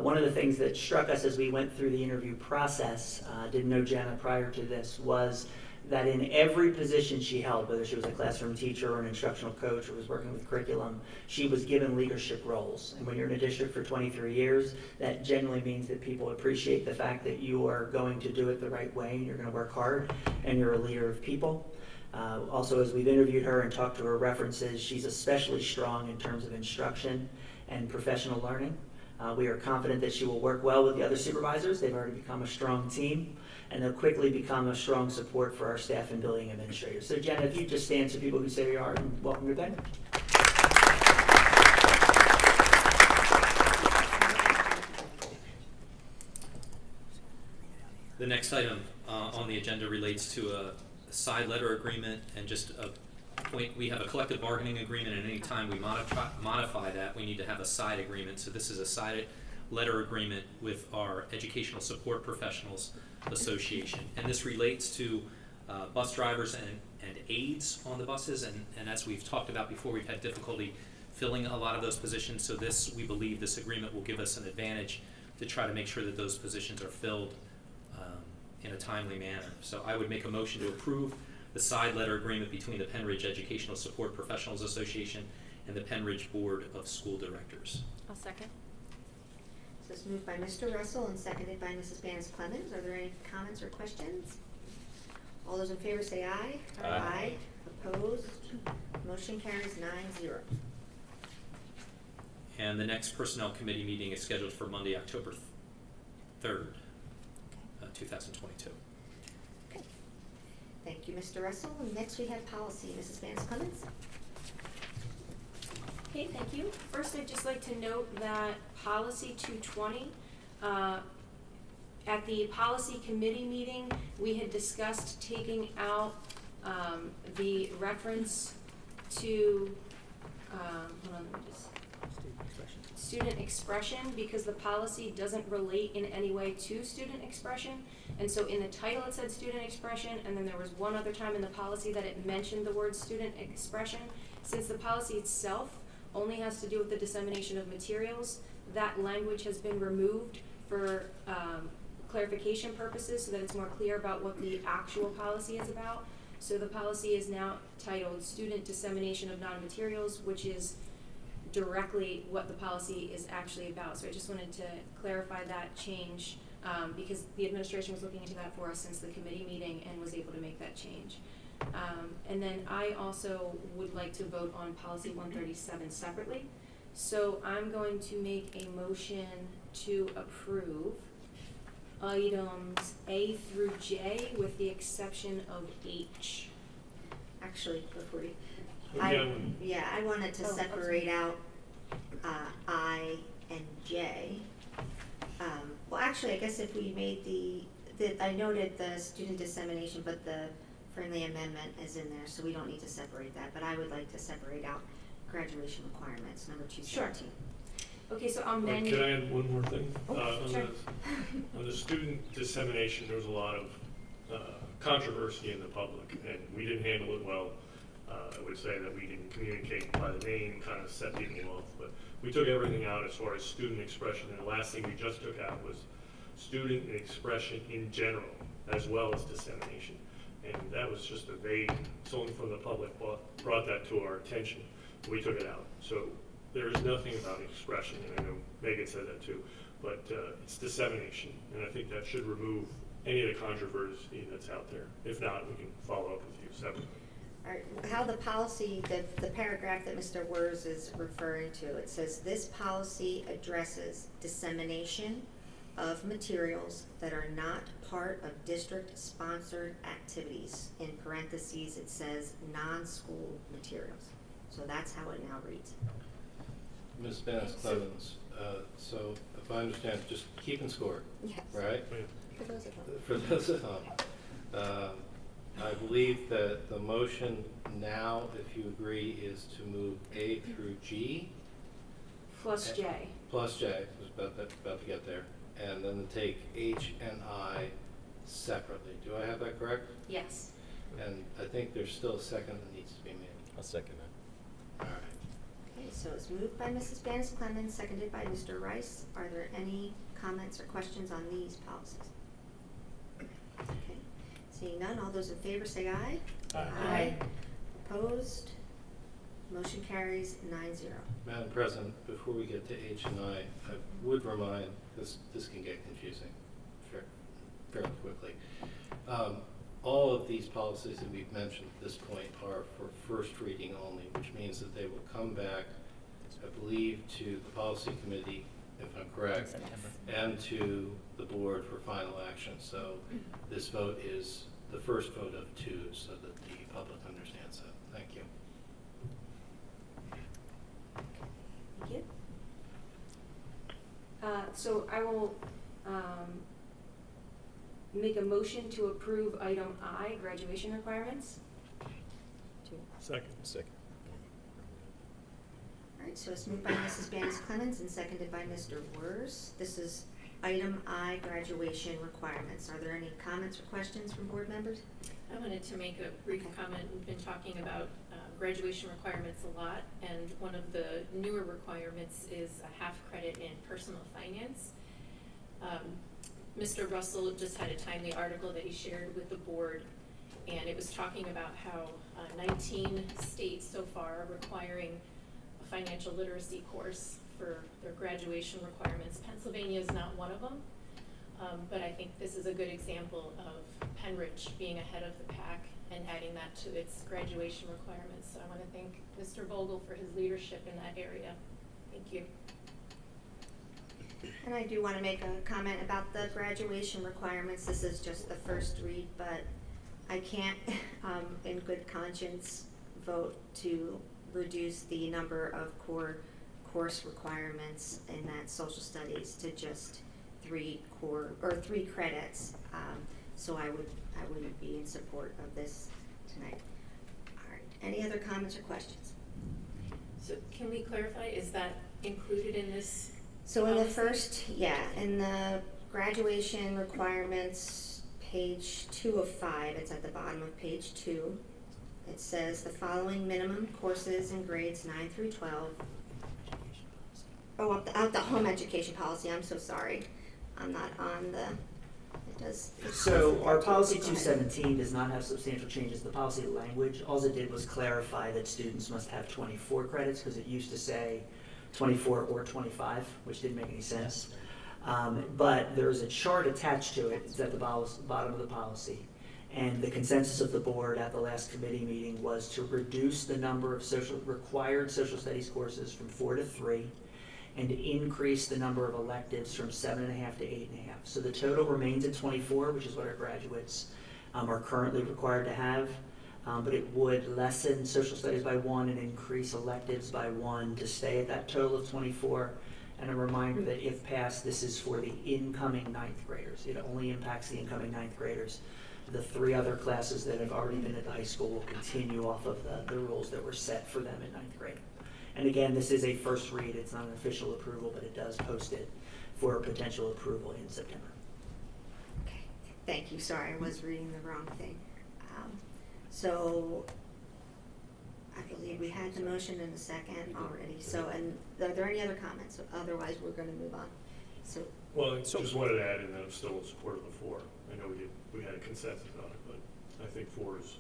K: One of the things that struck us as we went through the interview process, didn't know Jenna prior to this, was that in every position she held, whether she was a classroom teacher or an instructional coach or was working with curriculum, she was given leadership roles. And when you're in a district for 23 years, that generally means that people appreciate the fact that you are going to do it the right way, and you're going to work hard, and you're a leader of people. Also, as we've interviewed her and talked to her references, she's especially strong in terms of instruction and professional learning. We are confident that she will work well with the other supervisors. They've already become a strong team, and they'll quickly become a strong support for our staff and building administrators. So Jenna, if you just stand so people who say you are, and welcome to Penn.
N: The next item on the agenda relates to a side letter agreement, and just a point, we have a collective bargaining agreement, and any time we modify that, we need to have a side agreement. So this is a side letter agreement with our Educational Support Professionals Association, and this relates to bus drivers and aides on the buses, and as we've talked about before, we've had difficulty filling a lot of those positions, so we believe this agreement will give us an advantage to try to make sure that those positions are filled in a timely manner. So I would make a motion to approve the side letter agreement between the Penridge Educational Support Professionals Association and the Penridge Board of School Directors.
C: I'll second.
A: So it's moved by Mr. Russell and seconded by Mrs. Banis Clemens. Are there any comments or questions? All those in favor say aye.
D: Aye.
A: Opposed? Motion carries 9-0.
N: And the next Personnel Committee meeting is scheduled for Monday, October 3rd, 2022.
A: Okay. Thank you, Mr. Russell. And next we have policy. Mrs. Banis Clemens.
O: Okay, thank you. First, I'd just like to note that policy 220, at the policy committee meeting, we had discussed taking out the reference to, hold on, let me just, student expression, because the policy doesn't relate in any way to student expression. And so in the title it said student expression, and then there was one other time in the policy that it mentioned the word student expression. Since the policy itself only has to do with the dissemination of materials, that language has been removed for clarification purposes so that it's more clear about what the actual policy is about. So the policy is now titled Student Dissemination of Non-Materials, which is directly what the policy is actually about. So I just wanted to clarify that change because the administration was looking into that for us since the committee meeting and was able to make that change. And then I also would like to vote on policy 137 separately. So I'm going to make a motion to approve items A through J with the exception of H.
A: Actually, before we,
M: Yeah.
A: I wanted to separate out I and J. Well, actually, I guess if we made I noted the student dissemination, but the friendly amendment is in there, so we don't need to separate that. But I would like to separate out graduation requirements, number 217.
O: Okay, so I'll
M: Wait,
O: amend.
M: can I add one more thing? On
O: sure.
M: on the student dissemination, there was a lot of controversy in the public, and we didn't handle it well. I would say that we didn't communicate by the name, kind of set people off, but we took everything out as far as student expression, and the last thing we just took out was student expression in general, as well as dissemination. And that was just a vague, someone from the public brought that to our attention. We took it out. So there is nothing about expression, and I know Megan said that too, but it's dissemination, and I think that should remove any of the controversy that's out there. If not, we can follow up with you separately.
A: All right, how the policy, the paragraph that Mr. Wers is referring to, it says this policy addresses dissemination of materials that are not part of district-sponsored activities. In parentheses, it says non-school materials. So that's how it now reads.
F: Ms. Banis Clemens, so if I understand, just keeping score,
A: Yes.
F: right?
A: For those at home.
F: For those at home, I believe that the motion now, if you agree, is to move A through G.
O: Plus J.
F: Plus J, I was about to get there, and then to take H and I separately. Do I have that correct?
O: Yes.
F: And I think there's still a second that needs to be made.
D: I'll second that.
F: All right.
A: Okay, so it's moved by Mrs. Banis Clemens, seconded by Mr. Rice. Are there any comments or questions on these policies? Okay, seeing none, all those in favor say aye.
L: Aye.
A: Opposed? Motion carries 9-0.
F: Madam President, before we get to H and I would remind, because this can get confusing fairly quickly. All of these policies that we've mentioned at this point are for first reading only, which means that they will come back, I believe, to the policy committee, if I'm correct, and to the board for final action. So this vote is the first vote of two, so that the public understands that. Thank you.
A: Thank you.
O: So I will make a motion to approve item I, graduation requirements.
M: Second.
A: All right, so it's moved by Mrs. Banis Clemens and seconded by Mr. Wers. This is item I, graduation requirements. Are there any comments or questions from board members?
C: I wanted to make a brief comment. We've been talking about graduation requirements a lot, and one of the newer requirements is a half credit in personal finance. Mr. Russell just had a timely article that he shared with the board, and it was talking about how 19 states so far are requiring a financial literacy course for their graduation requirements. Pennsylvania is not one of them. But I think this is a good example of Penridge being ahead of the pack and adding that to its graduation requirements. So I want to thank Mr. Vogel for his leadership in that area. Thank you.
A: And I do want to make a comment about the graduation requirements. This is just the first read, but I can't, in good conscience, vote to reduce the number of core course requirements in that social studies to just 3 credits. So I wouldn't be in support of this tonight. All right. Any other comments or questions?
C: So can we clarify, is that included in this?
A: So in the first, in the graduation requirements, page 2 of 5, it's at the bottom of page 2. It says the following minimum courses in grades 9 through 12. Oh, out the home education policy, I'm so sorry. I'm not on the, it does.
K: So our policy 217 does not have substantial changes to the policy language. All it did was clarify that students must have 24 credits, because it used to say 24 or 25, which didn't make any sense. But there's a chart attached to it. It's at the bottom of the policy. And the consensus of the board at the last committee meeting was to reduce the number of required social studies courses from 4 to 3, and to increase the number of electives from 7.5 to 8.5. So the total remains at 24, which is what our graduates are currently required to have. But it would lessen social studies by 1 and increase electives by 1 to stay at that total of 24. And a reminder that if passed, this is for the incoming 9th graders. It only impacts the incoming 9th graders. The 3 other classes that have already been at the high school will continue off of the rules that were set for them in 9th grade. And again, this is a first read. It's not an official approval, but it does post it for potential approval in September.
A: Okay, thank you. Sorry, I was reading the wrong thing. So I believe we had the motion in a second already. So, and are there any other comments? Otherwise, we're going to move on. So,
M: Well, I just wanted to add in that I'm still in support of the 4. I know we had a consensus on it, but I think 4 is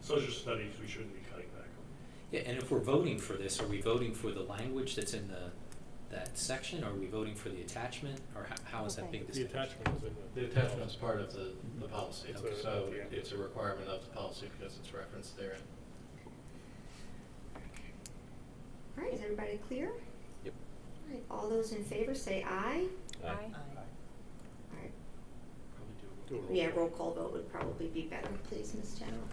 M: social studies we shouldn't be cutting back on.
N: Yeah, and if we're voting for this, are we voting for the language that's in that section, or are we voting for the attachment, or how is that being
M: The
N: distinguished?
M: attachment is in
F: The attachment is part of the policy,
M: Okay.
F: so
M: Yeah.
F: it's a requirement of the policy because it's referenced therein.
A: all right, is everybody clear?
D: Yep.
A: All right, all those in favor say aye.
D: Aye.
A: All right.
M: Do a roll
A: Yeah,
M: call.
A: roll call vote would probably be better, please, Ms. General.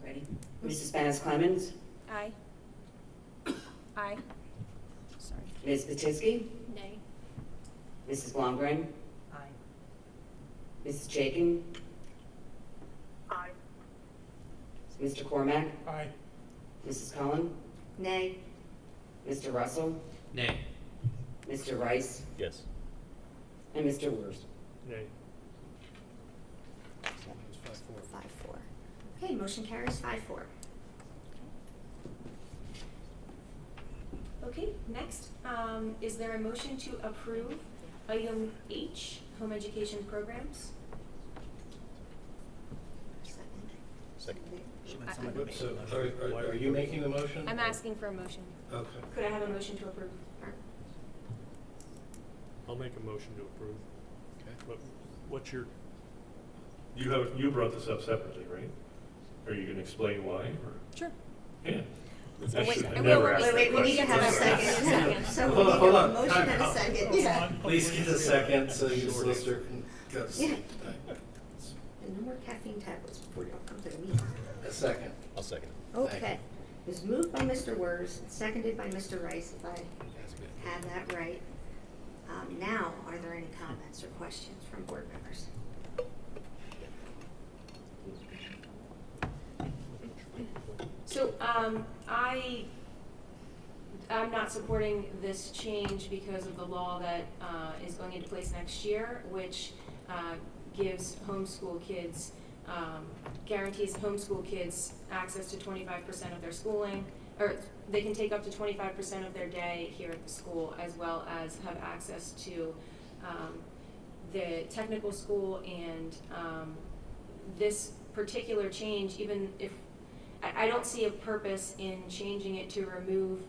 B: Ready? Mrs. Bass Clemens,
O: Aye. Aye. Sorry.
B: Ms. Patisky,
C: Nay.
B: Mrs. Blomgren,
K: Aye.
B: Mrs. Chaikin,
I: Aye.
B: Mr. Cormack,
L: Aye.
B: Mrs. Cullen,
A: Nay.
B: Mr. Russell,
N: Nay.
B: Mr. Rice,
D: Yes.
B: and Mr. Wurs.
M: Nay.
A: 5-4. Okay, motion carries 5-4.
O: Okay, next, is there a motion to approve item H, home education programs?
D: Second.
F: So are you making the motion?
O: I'm asking for a motion.
F: Okay.
O: Could I have a motion to approve?
M: I'll make a motion to approve.
F: Okay.
M: But what's your, you brought this up separately, right? Are you gonna explain why, or?
O: Sure.
M: Yeah.
O: So
M: I
O: wait,
M: should- I
O: wait,
M: never
O: wait,
M: asked
A: Wait,
M: that
A: we need to have a
M: question.
A: second. So we
F: Hold on,
A: need
F: hold
A: a
F: on.
A: motion and a
F: Time
A: second.
F: out.
A: Yeah.
F: Please get a second so your
M: Short
F: solicitor
M: answer.
F: can go to
A: Yeah.
F: sleep.
A: And no more caffeine tablets before you all come to the meeting.
F: A second.
D: I'll second.
A: Okay. It was moved by Mr. Wurs, seconded by Mr. Rice, if I have that right. Now, are there any comments or questions from board members?
O: So, I'm not supporting this change because of the law that is going into place next year, which gives homeschool kids, guarantees homeschool kids access to 25% of their schooling, or they can take up to 25% of their day here at the school, as well as have access to the technical school. And this particular change, even if, I don't see a purpose in changing it to remove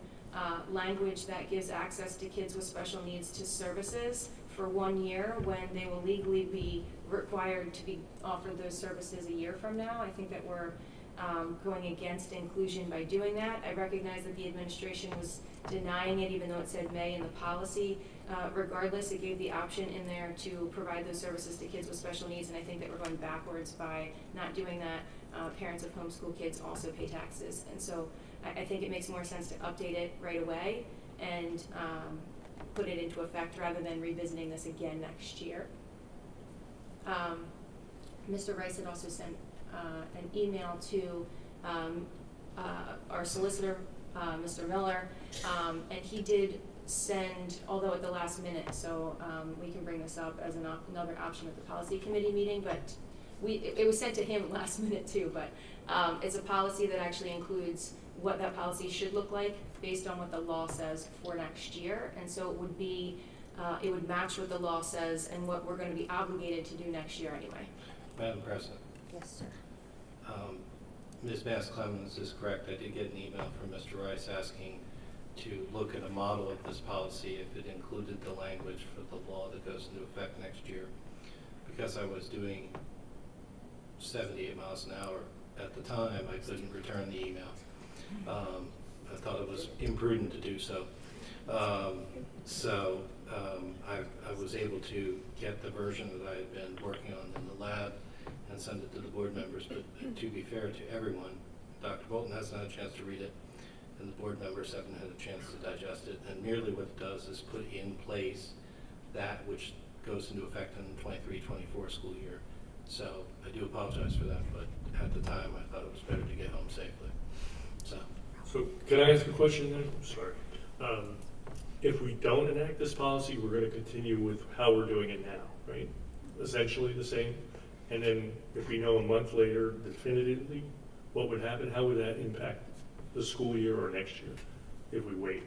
O: language that gives access to kids with special needs to services for 1 year when they will legally be required to be offered those services a year from now. I think that we're going against inclusion by doing that. I recognize that the administration was denying it even though it said may in the policy. Regardless, it gave the option in there to provide those services to kids with special needs, and I think that we're going backwards by not doing that. Parents of homeschool kids also pay taxes, and so I think it makes more sense to update it right away and put it into effect rather than revisiting this again next year. Mr. Rice had also sent an email to our solicitor, Mr. Miller, and he did send, although at the last minute, so we can bring this up as another option at the policy committee meeting, but it was sent to him last minute too, but it's a policy that actually includes what that policy should look like based on what the law says for next year. And so it would be, it would match what the law says and what we're going to be obligated to do next year anyway.
F: Madam President.
A: Yes, sir.
F: Ms. Bass-Clemens is correct. I did get an email from Mr. Rice asking to look at a model of this policy if it included the language for the law that goes into effect next year. Because I was doing 78 miles an hour at the time, I couldn't return the email. I thought it was imprudent to do so. I was able to get the version that I had been working on in the lab and send it to the board members. But to be fair to everyone, Dr. Bolton hasn't had a chance to read it, and the board members haven't had a chance to digest it. And merely what it does is put in place that which goes into effect in the 23-24 school year. So I do apologize for that, but at the time I thought it was better to get home safely.
M: So can I ask a question then? I'm sorry. If we don't enact this policy, we're going to continue with how we're doing it now, right? Essentially the same. And then if we know a month later definitively what would happen, how would that impact the school year or next year if we wait?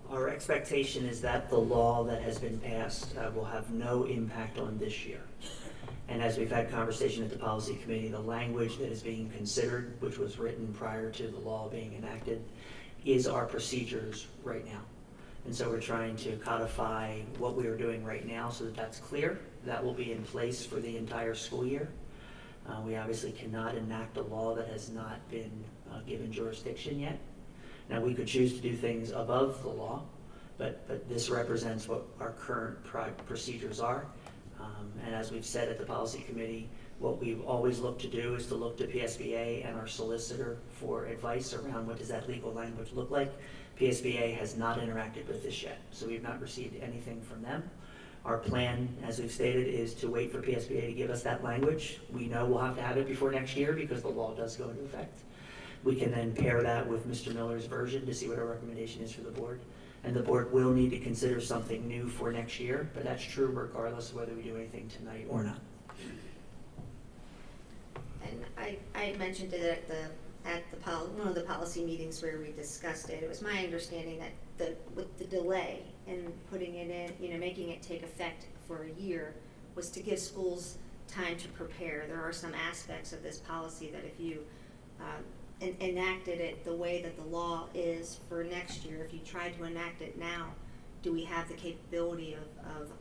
K: Our expectation is that the law that has been passed will have no impact on this year. And as we've had conversation at the policy committee, the language that is being considered, which was written prior to the law being enacted, is our procedures right now. And so we're trying to codify what we are doing right now so that that's clear. That will be in place for the entire school year. We obviously cannot enact a law that has not been given jurisdiction yet. Now, we could choose to do things above the law, but this represents what our current procedures are. And as we've said at the policy committee, what we've always looked to do is to look to PSBA and our solicitor for advice around what does that legal language look like. PSBA has not interacted with this yet, so we've not received anything from them. Our plan, as we've stated, is to wait for PSBA to give us that language. We know we'll have to have it before next year because the law does go into effect. We can then pair that with Mr. Miller's version to see what our recommendation is for the board. And the board will need to consider something new for next year, but that's true regardless of whether we do anything tonight or not.
A: And I mentioned it at one of the policy meetings where we discussed it. It was my understanding that with the delay in putting it in, making it take effect for a year, was to give schools time to prepare. There are some aspects of this policy that if you enacted it the way that the law is for next year, if you tried to enact it now, do we have the capability of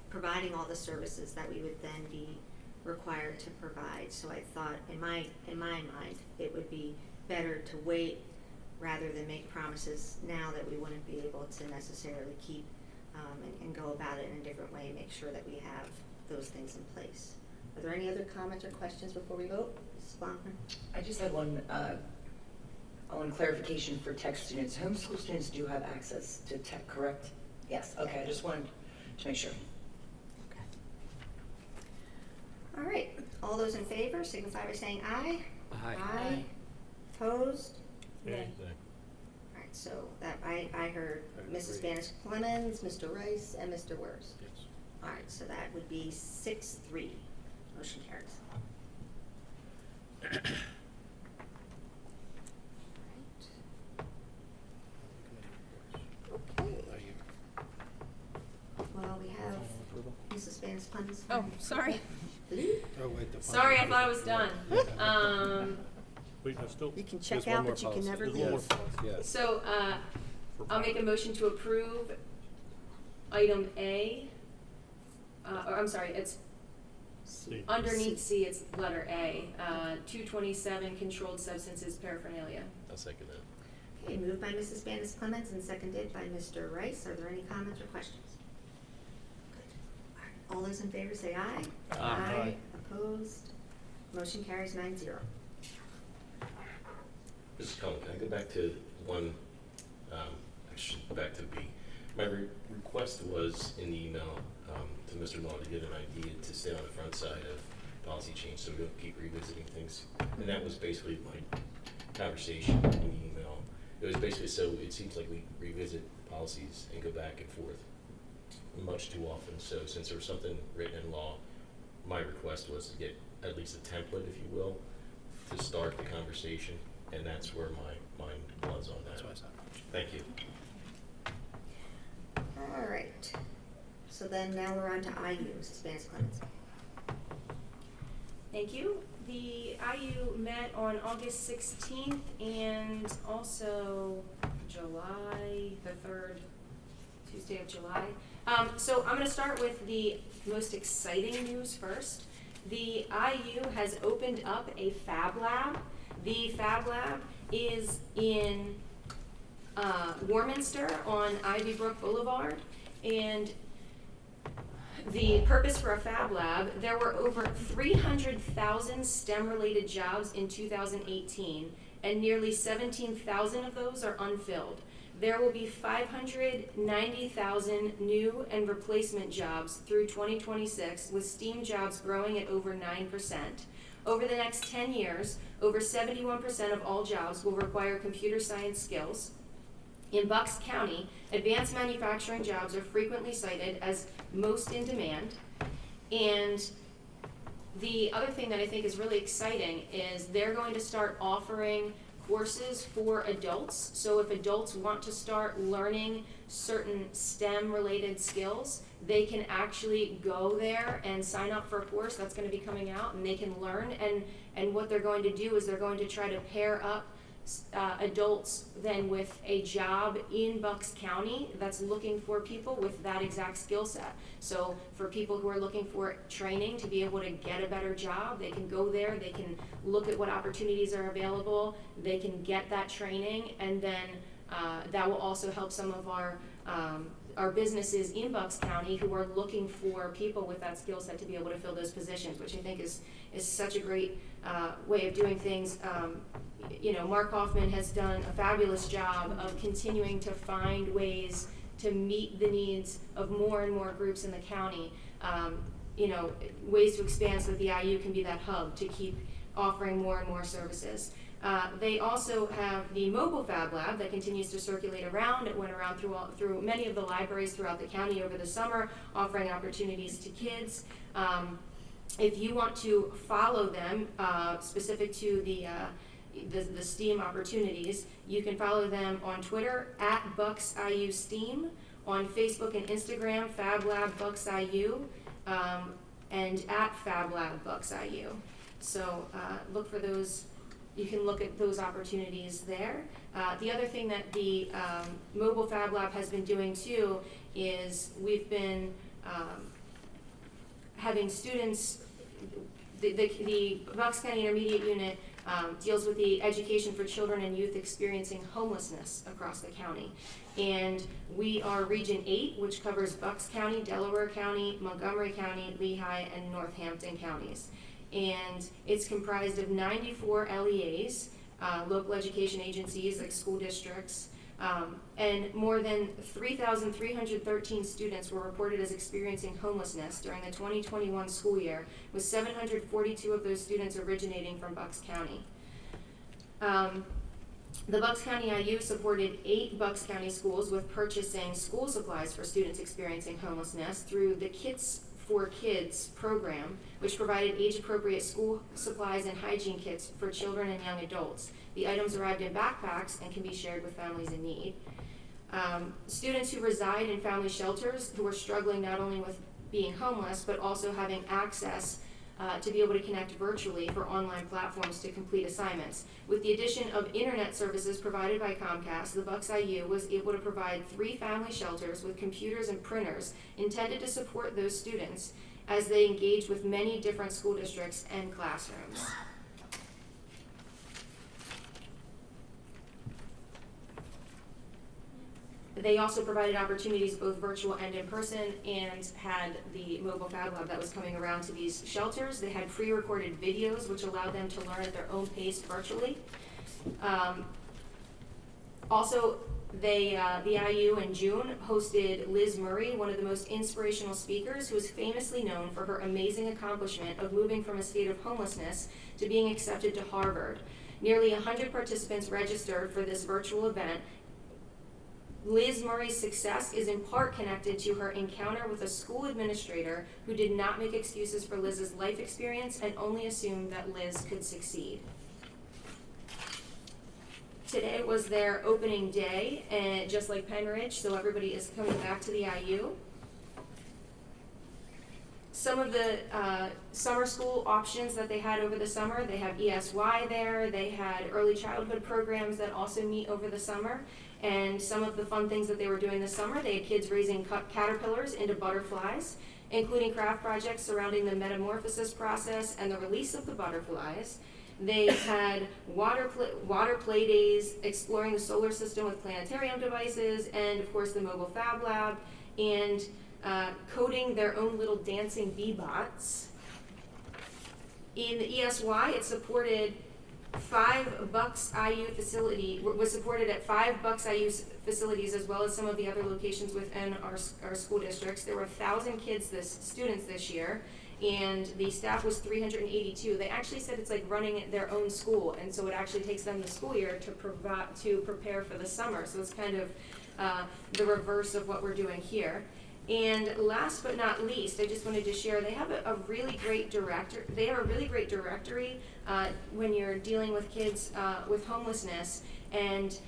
A: providing all the services that we would then be required to provide? So I thought in my mind it would be better to wait rather than make promises now that we wouldn't be able to necessarily keep and go about it in a different way and make sure that we have those things in place. Are there any other comments or questions before we vote? Mrs. Bonner?
P: I just had one clarification for tech students. Homeschool students do have access to tech, correct? Yes. Okay, I just wanted to make sure.
A: Okay. All right, all those in favor signify by saying aye.
N: Aye.
A: Opposed?
O: Nay.
A: All right, so that, I heard Mrs. Spanish Clemens, Mr. Rice, and Mr. Wers.
J: Yes.
A: All right, so that would be 6-3. Motion carries. Okay. Well, we have Mrs. Spanish Clemens.
O: Oh, sorry.
J: Oh, wait,
O: Sorry, I thought I was done.
M: Wait, no, still.
A: You can check out, but you can never leave.
O: So, I'll make a motion to approve item A. Or I'm sorry, it's
M: C.
O: underneath C, it's letter A, 227 controlled substances paraphernalia.
D: I'll second that.
A: Okay, moved by Mrs. Spanish Clemens and seconded by Mr. Rice. Are there any comments or questions? Good. All right, all those in favor say aye.
N: Aye.
A: Opposed? Motion carries 9-0.
D: Mrs. Cullen, can I go back to one, actually, back to B? My request was in the email to Mr. Law to get an idea to stay on the front side of policy change so we don't keep revisiting things. And that was basically my conversation in the email. It was basically, so it seems like we revisit policies and go back and forth much too often. So since there was something written in law, my request was to get at least a template, if you will, to start the conversation. And that's where my mind was on that.
F: That's why I said.
D: Thank you.
A: All right. So then now we're on to IU, Mrs. Spanish Clemens.
O: Thank you. The IU met on August 16th and also July, the 3rd Tuesday of July. So I'm going to start with the most exciting news first. The IU has opened up a Fab Lab. The Fab Lab is in Warminster on Ivy Brook Boulevard, and the purpose for a Fab Lab, there were over 300,000 STEM-related jobs in 2018, and nearly 17,000 of those are unfilled. There will be 590,000 new and replacement jobs through 2026, with STEAM jobs growing at over 9%. Over the next 10 years, over 71% of all jobs will require computer science skills. In Bucks County, advanced manufacturing jobs are frequently cited as most in demand. And the other thing that I think is really exciting is they're going to start offering courses for adults. So if adults want to start learning certain STEM-related skills, they can actually go there and sign up for a course that's going to be coming out, and they can learn. And what they're going to do is they're going to try to pair up adults then with a job in Bucks County that's looking for people with that exact skill set. So for people who are looking for training to be able to get a better job, they can go there, they can look at what opportunities are available, they can get that training, and then that will also help some of our businesses in Bucks County who are looking for people with that skill set to be able to fill those positions, which I think is such a great way of doing things. Mark Hoffman has done a fabulous job of continuing to find ways to meet the needs of more and more groups in the county. Ways to expand so that the IU can be that hub to keep offering more and more services. They also have the mobile Fab Lab that continues to circulate around. It went around through many of the libraries throughout the county over the summer, offering opportunities to kids. If you want to follow them, specific to the STEAM opportunities, you can follow them on Twitter at BucksIUSTEAM, on Facebook and Instagram, FabLabBucksIU, and at FabLabBucksIU. So look for those. You can look at those opportunities there. The other thing that the Mobile Fab Lab has been doing too is we've been having students, the Bucks County Intermediate Unit deals with the education for children and youth experiencing homelessness across the county. And we are Region 8, which covers Bucks County, Delaware County, Montgomery County, Lehigh, and Northampton counties. And it's comprised of 94 LEAs, local education agencies like school districts, And more than 3,313 students were reported as experiencing homelessness during the 2021 school year, with 742 of those students originating from Bucks County. The Bucks County IU supported 8 Bucks County schools with purchasing school supplies for students experiencing homelessness through the Kits for Kids program, which provided age-appropriate school supplies and hygiene kits for children and young adults. The items arrived in backpacks and can be shared with families in need. Students who reside in family shelters who are struggling not only with being homeless, but also having access to be able to connect virtually for online platforms to complete assignments. With the addition of internet services provided by Comcast, the Bucks IU was able to provide 3 family shelters with computers and printers intended to support those students as they engage with many different school districts and classrooms. They also provided opportunities both virtual and in person, and had the mobile Fab Lab that was coming around to these shelters. They had pre-recorded videos which allowed them to learn at their own pace virtually. Also, the IU in June hosted Liz Murray, one of the most inspirational speakers, who is famously known for her amazing accomplishment of moving from a state of homelessness to being accepted to Harvard. Nearly 100 participants registered for this virtual event. Liz Murray's success is in part connected to her encounter with a school administrator who did not make excuses for Liz's life experience and only assumed that Liz could succeed. Today was their opening day, and just like Penridge, so everybody is coming back to the IU. Some of the summer school options that they had over the summer, they have ESY there, they had early childhood programs that also meet over the summer, and some of the fun things that they were doing this summer, they had kids raising caterpillars into butterflies, including craft projects surrounding the metamorphosis process and the release of the butterflies. They had water play days, exploring the solar system with planetarium devices, and of course the mobile Fab Lab, and coding their own little dancing bee-bots. In the ESY, it supported 5 Bucks IU was supported at 5 Bucks IU facilities, as well as some of the other locations within our school districts. There were 1,000 students this year, and the staff was 382. They actually said it's like running their own school, and so it actually takes them the school year to prepare for the summer. So it's kind of the reverse of what we're doing here. And last but not least, I just wanted to share, they have a really great director. They have a really great directory when you're dealing with kids with homelessness. And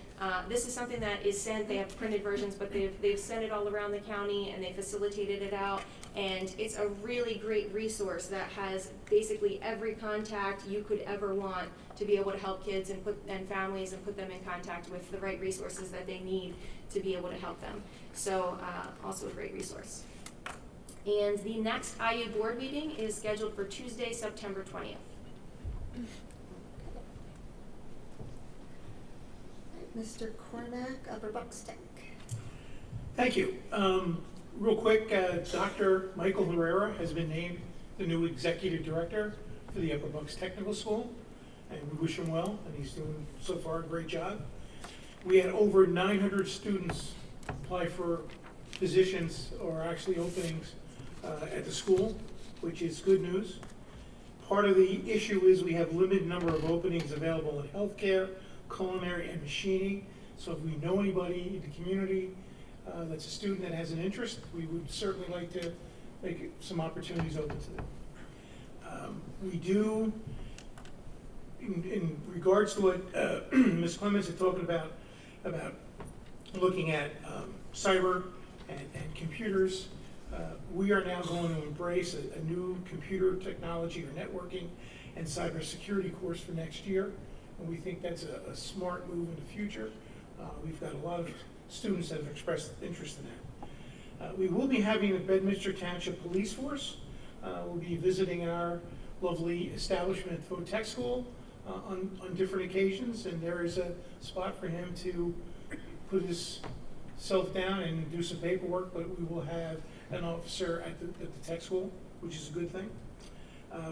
O: this is something that is sent. They have printed versions, but they've sent it all around the county, and they facilitated it out. And it's a really great resource that has basically every contact you could ever want to be able to help kids and families and put them in contact with the right resources that they need to be able to help them. So also a great resource. And the next IU board meeting is scheduled for Tuesday, September 20th.
A: Mr. Cormack, Upper Bucks Tech.
L: Thank you. Real quick, Dr. Michael Herrera has been named the new executive director for the Upper Bucks Technical School, and we wish him well, and he's doing so far a great job. We had over 900 students apply for positions, or actually openings, at the school, which is good news. Part of the issue is we have limited number of openings available in healthcare, culinary, and machining. So if we know anybody in the community that's a student that has an interest, we would certainly like to make some opportunities open to them. We do, in regards to what Ms. Clemens had talked about looking at cyber and computers, we are now going to embrace a new computer technology or networking and cybersecurity course for next year, and we think that's a smart move in the future. We've got a lot of students that have expressed interest in that. We will be having the Bedminster Township Police Force. We'll be visiting our lovely establishment, Faux Tech School, on different occasions, and there is a spot for him to put himself down and do some paperwork, but we will have an officer at the tech school, which is a good thing.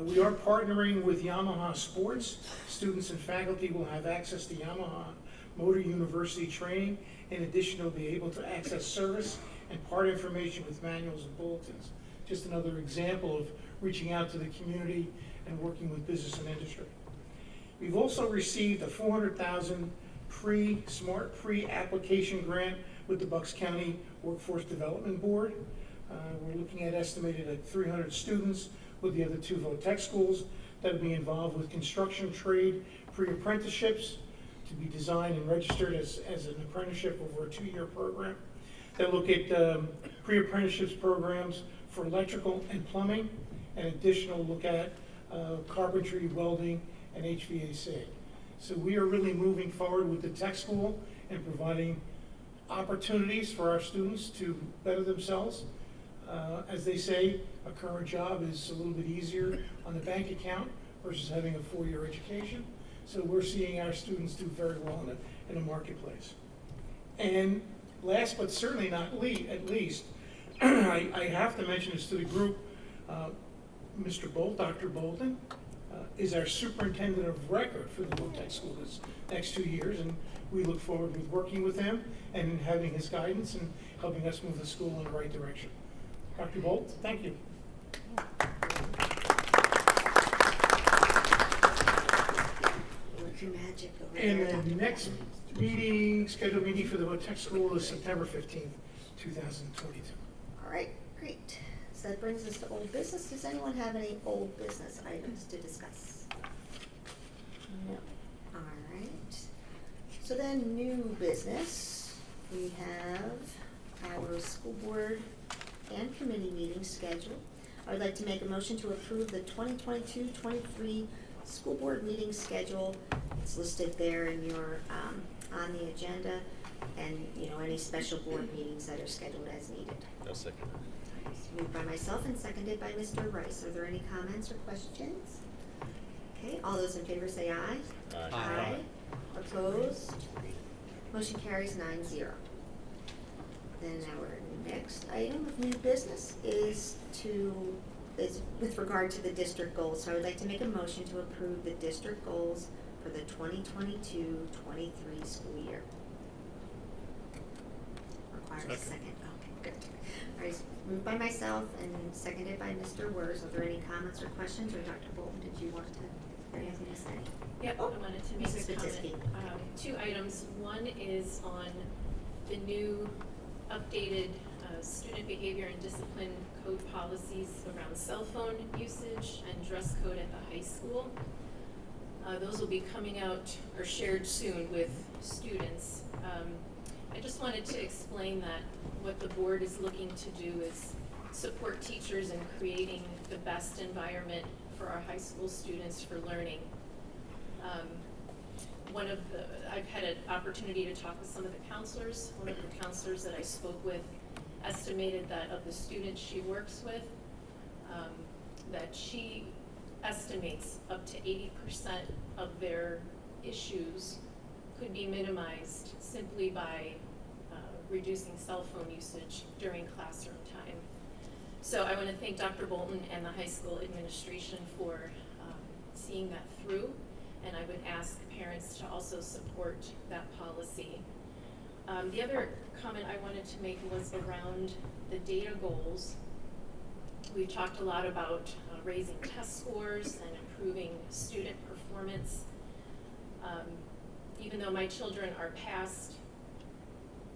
L: We are partnering with Yamaha Sports. Students and faculty will have access to Yamaha motor university training. In addition, they'll be able to access service and part information with manuals and bulletins. Just another example of reaching out to the community and working with business and industry. We've also received a $400,000 smart pre-application grant with the Bucks County Workforce Development Board. We're looking at estimated at 300 students with the other 2 VOTEC schools that will be involved with construction trade pre-apprenticeships to be designed and registered as an apprenticeship over a 2-year program. They'll look at pre-apprenticeships programs for electrical and plumbing, and additional look at carpentry, welding, and HVAC. So we are really moving forward with the tech school and providing opportunities for our students to better themselves. As they say, a current job is a little bit easier on the bank account versus having a 4-year education. So we're seeing our students do very well in the marketplace. And last but certainly not least, I have to mention this to the group, Mr. Bolt, Dr. Bolton, is our superintendent of record for the VOTEC school this next 2 years, and we look forward with working with him and having his guidance and helping us move the school in the right direction. Dr. Bolt, thank you.
A: Work your magic over
L: And
A: there,
L: the
A: Dr.
L: next meeting, scheduled meeting for the VOTEC school is September 15th, 2022.
A: All right, great. So that brings us to old business. Does anyone have any old business items to discuss? No. All right. So then, new business. We have our school board and committee meetings scheduled. I would like to make a motion to approve the 2022-23 school board meeting schedule. It's listed there in your, on the agenda, and, any special board meetings that are scheduled as needed.
D: I'll second that.
A: Moved by myself and seconded by Mr. Rice. Are there any comments or questions? Okay, all those in favor say aye.
D: Aye.
A: Aye. Opposed? Motion carries 9-0. Then our next item of new business is with regard to the district goals. So I would like to make a motion to approve the district goals for the 2022-23 school year. Requires a second. Okay, good. All right, moved by myself and seconded by Mr. Wers. Are there any comments or questions? Or Dr. Bolton, did you want to have anything to say?
C: Yep, I wanted to make
A: Mrs.
C: a comment.
A: Batisky.
C: 2 items. One is on the new updated student behavior and discipline code policies around cell phone usage and dress code at the high school. Those will be coming out or shared soon with students. I just wanted to explain that what the board is looking to do is support teachers in creating the best environment for our high school students for learning. I've had an opportunity to talk with some of the counselors. One of the counselors that I spoke with estimated that of the students she works with, that she estimates up to 80% of their issues could be minimized simply by reducing cell phone usage during classroom time. So I want to thank Dr. Bolton and the high school administration for seeing that through, and I would ask parents to also support that policy. The other comment I wanted to make was around the data goals. We've talked a lot about raising test scores and improving student performance. Even though my children are past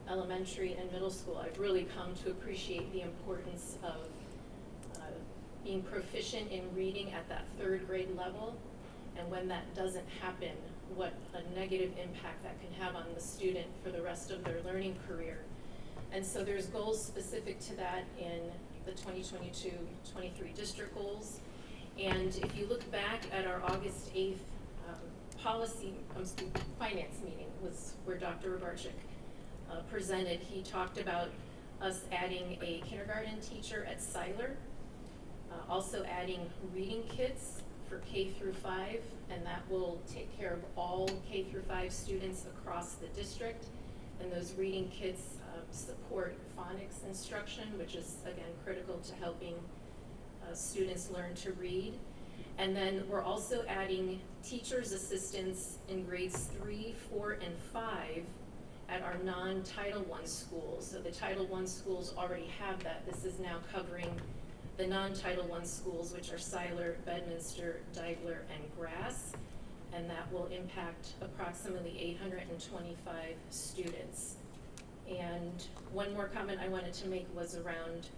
C: elementary and middle school, I've really come to appreciate the importance of being proficient in reading at that 3rd grade level, and when that doesn't happen, what a negative impact that can have on the student for the rest of their learning career. And so there's goals specific to that in the 2022-23 district goals. And if you look back at our August 8th finance meeting, was where Dr. Robarczyk presented. He talked about us adding a kindergarten teacher at Seiler, also adding reading kits for K through 5, and that will take care of all K through 5 students across the district. And those reading kits support phonics instruction, which is again critical to helping students learn to read. And then we're also adding teachers' assistants in grades 3, 4, and 5 at our non-Title I schools. So the Title I schools already have that. This is now covering the non-Title I schools, which are Seiler, Bedminster, Deigler, and Grass. And that will impact approximately 825 students. And one more comment I wanted to make was around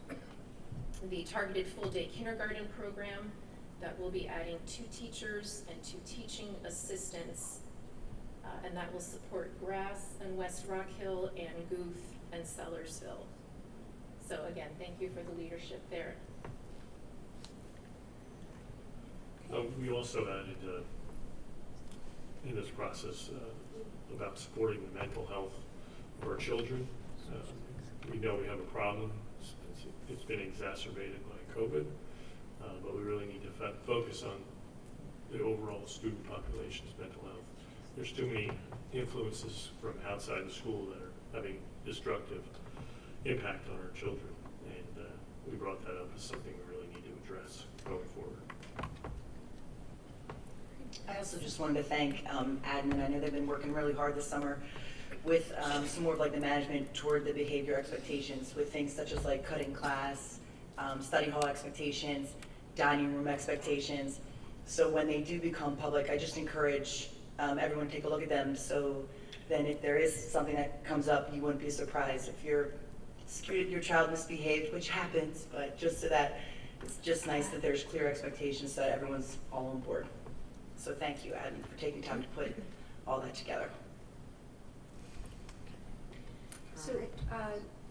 C: the targeted full-day kindergarten program that will be adding 2 teachers and 2 teaching assistants, and that will support Grass and West Rock Hill and Guth and Sellersville. So again, thank you for the leadership there.
M: We also added in this process about supporting the mental health of our children. We know we have a problem. It's been exacerbated by COVID, but we really need to focus on the overall student population's mental health. There's too many influences from outside the school that are having destructive impact on our children, and we brought that up as something we really need to address going forward.
P: I also just wanted to thank admin. I know they've been working really hard this summer with some more of like the management toward the behavior expectations with things such as like cutting class, study hall expectations, dining room expectations. So when they do become public, I just encourage everyone to take a look at them, so then if there is something that comes up, you wouldn't be surprised if your child misbehaved, which happens, but just so that it's just nice that there's clear expectations so that everyone's all on board. So thank you, admin, for taking time to put all that together.
O: So,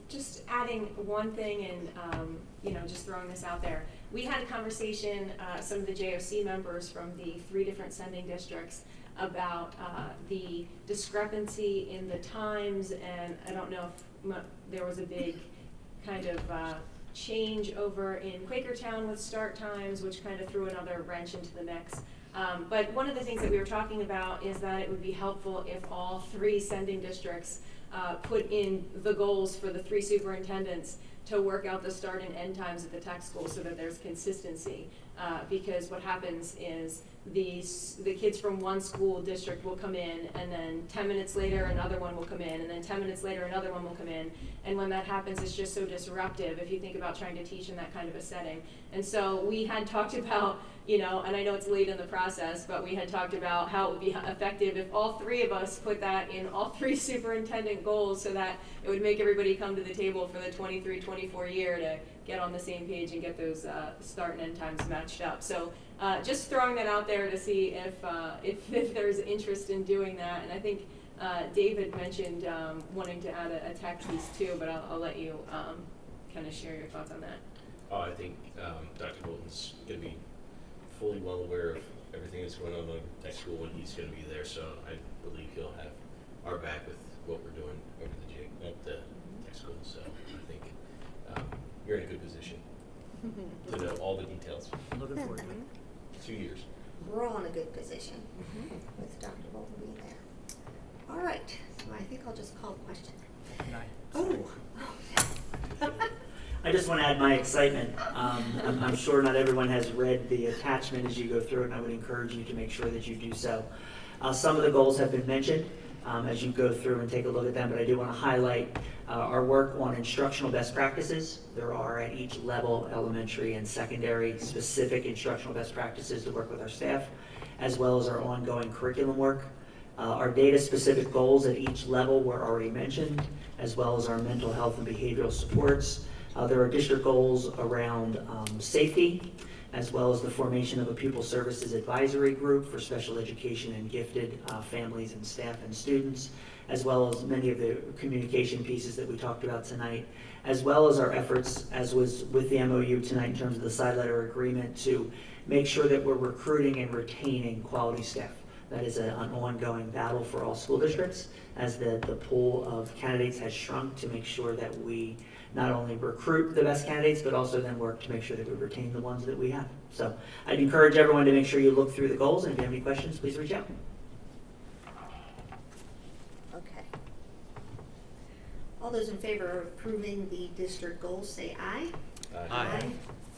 O: just adding one thing and, just throwing this out there. We had a conversation, some of the JOC members from the 3 different sending districts about the discrepancy in the times, and I don't know if there was a big kind of change over in Quakertown with start times, which kind of threw another wrench into the mix. But one of the things that we were talking about is that it would be helpful if all 3 sending districts put in the goals for the 3 superintendents to work out the start and end times at the tech school so that there's consistency. Because what happens is the kids from one school district will come in, and then 10 minutes later another one will come in, and then 10 minutes later another one will come in. And when that happens, it's just so disruptive if you think about trying to teach in that kind of a setting. And so we had talked about, and I know it's late in the process, but we had talked about how it would be effective if all 3 of us put that in all 3 superintendent goals, so that it would make everybody come to the table for the 23-24 year to get on the same page and get those start and end times matched up. So just throwing that out there to see if there's interest in doing that. And I think David mentioned wanting to add a tech piece too, but I'll let you kind of share your thoughts on that.
D: Oh, I think Dr. Bolton's going to be fully well aware of everything that's going on in tech school when he's going to be there, so I believe he'll have our back with what we're doing over at the tech school. So I think you're in a good position to know all the details.
K: Looking forward to it.
D: 2 years.
A: We're all in a good position with Dr. Bolton being there. All right, so I think I'll just call the question. Oh.
K: I just want to add my excitement. I'm sure not everyone has read the attachment as you go through it, and I would encourage you to make sure that you do so. Some of the goals have been mentioned as you go through and take a look at them, but I do want to highlight our work on instructional best practices. There are at each level, elementary and secondary, specific instructional best practices to work with our staff, as well as our ongoing curriculum work. Our data-specific goals at each level were already mentioned, as well as our mental health and behavioral supports. There are district goals around safety, as well as the formation of a pupil services advisory group for special education and gifted families and staff and students, as well as many of the communication pieces that we talked about tonight, as well as our efforts, as was with the MOU tonight in terms of the side letter agreement, to make sure that we're recruiting and retaining quality staff. That is an ongoing battle for all school districts, as the pool of candidates has shrunk, to make sure that we not only recruit the best candidates, but also then work to make sure that we retain the ones that we have. So I'd encourage everyone to make sure you look through the goals, and if you have any questions, please reach out.
A: Okay. All those in favor of approving the district goals say aye.
D: Aye.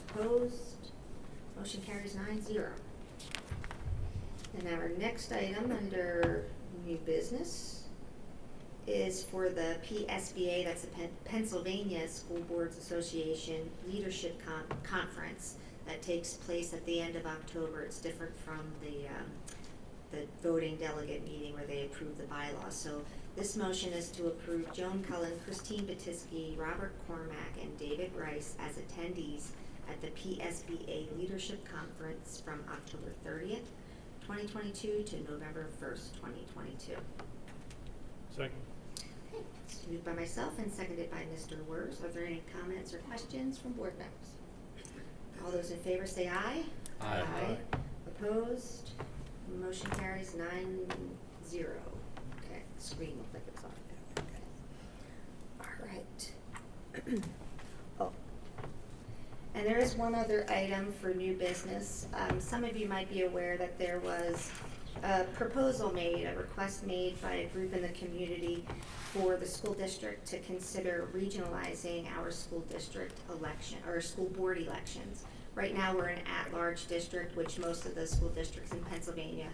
A: Opposed? Motion carries 9-0. And now our next item under new business is for the PSBA, that's the Pennsylvania School Boards Association Leadership Conference that takes place at the end of October. It's different from the voting delegate meeting where they approve the bylaws. So this motion is to approve Joan Cullen, Christine Batisky, Robert Cormack, and David Rice as attendees at the PSBA Leadership Conference from October 30th, 2022 to November 1st, 2022.
M: Second.
A: Okay, it's moved by myself and seconded by Mr. Wers. Are there any comments or questions from board members? All those in favor say aye.
N: Aye.
A: Opposed? Motion carries 9-0. Okay, the screen looked like it was on there. Okay. All right. Oh. And there is one other item for new business. Some of you might be aware that there was a proposal made, a request made by a group in the community for the school district to consider regionalizing our school district election, or school board elections. Right now, we're an at-large district, which most of the school districts in Pennsylvania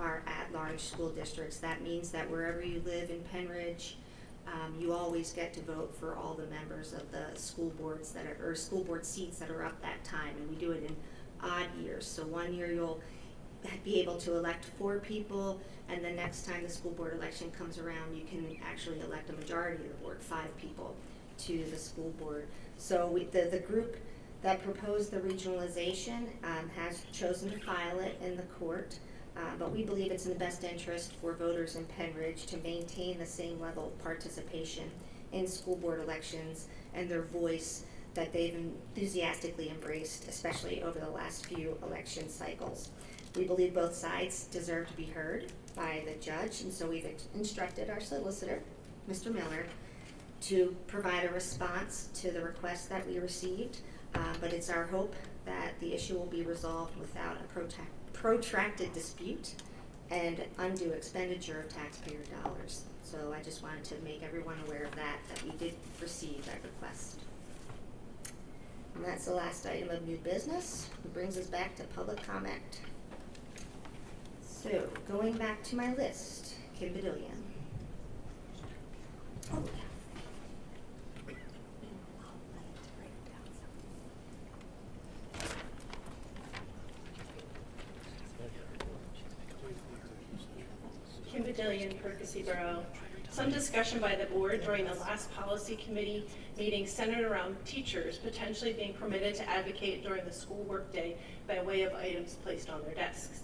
A: are at-large school districts. That means that wherever you live in Penridge, you always get to vote for all the members of the school boards that are, or school board seats that are up that time, and we do it in odd years. So one year you'll be able to elect 4 people, and the next time the school board election comes around, you can actually elect a majority of the board, 5 people, to the school board. So the group that proposed the regionalization has chosen to file it in the court, but we believe it's in the best interest for voters in Penridge to maintain the same level of participation in school board elections and their voice that they've enthusiastically embraced, especially over the last few election cycles. We believe both sides deserve to be heard by the judge, and so we've instructed our solicitor, Mr. Miller, to provide a response to the request that we received. But it's our hope that the issue will be resolved without a protracted dispute and undue expenditure of taxpayer dollars. So I just wanted to make everyone aware of that we did receive that request. And that's the last item of new business. It brings us back to public comment. So, going back to my list, Kim Badillion. Oh, yeah.
E: Kim Badillion, Percy Borough. Some discussion by the board during the last policy committee meeting centered around teachers potentially being permitted to advocate during the school workday by way of items placed on their desks.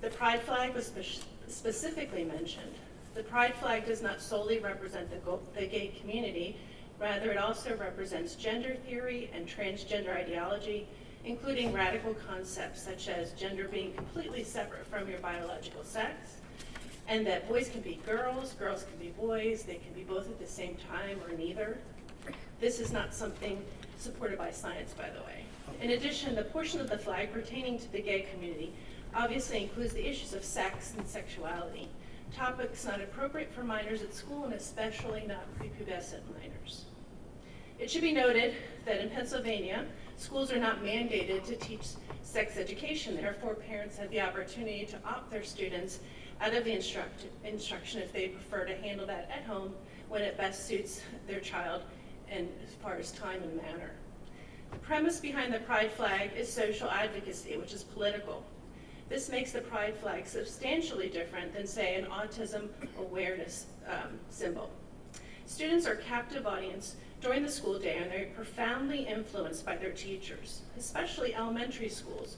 E: The pride flag was specifically mentioned. The pride flag does not solely represent the gay community, rather it also represents gender theory and transgender ideology, including radical concepts such as gender being completely separate from your biological sex, and that boys can be girls, girls can be boys, they can be both at the same time or neither. This is not something supported by science, by the way. In addition, the portion of the flag pertaining to the gay community obviously includes the issues of sex and sexuality, topics not appropriate for minors at school and especially not prepubescent minors. It should be noted that in Pennsylvania, schools are not mandated to teach sex education. Therefore, parents have the opportunity to opt their students out of the instruction if they prefer to handle that at home when it best suits their child and as far as time and manner. The premise behind the pride flag is social advocacy, which is political. This makes the pride flag substantially different than, say, an autism awareness symbol. Students are captive audience during the school day, and they're profoundly influenced by their teachers, especially elementary schools,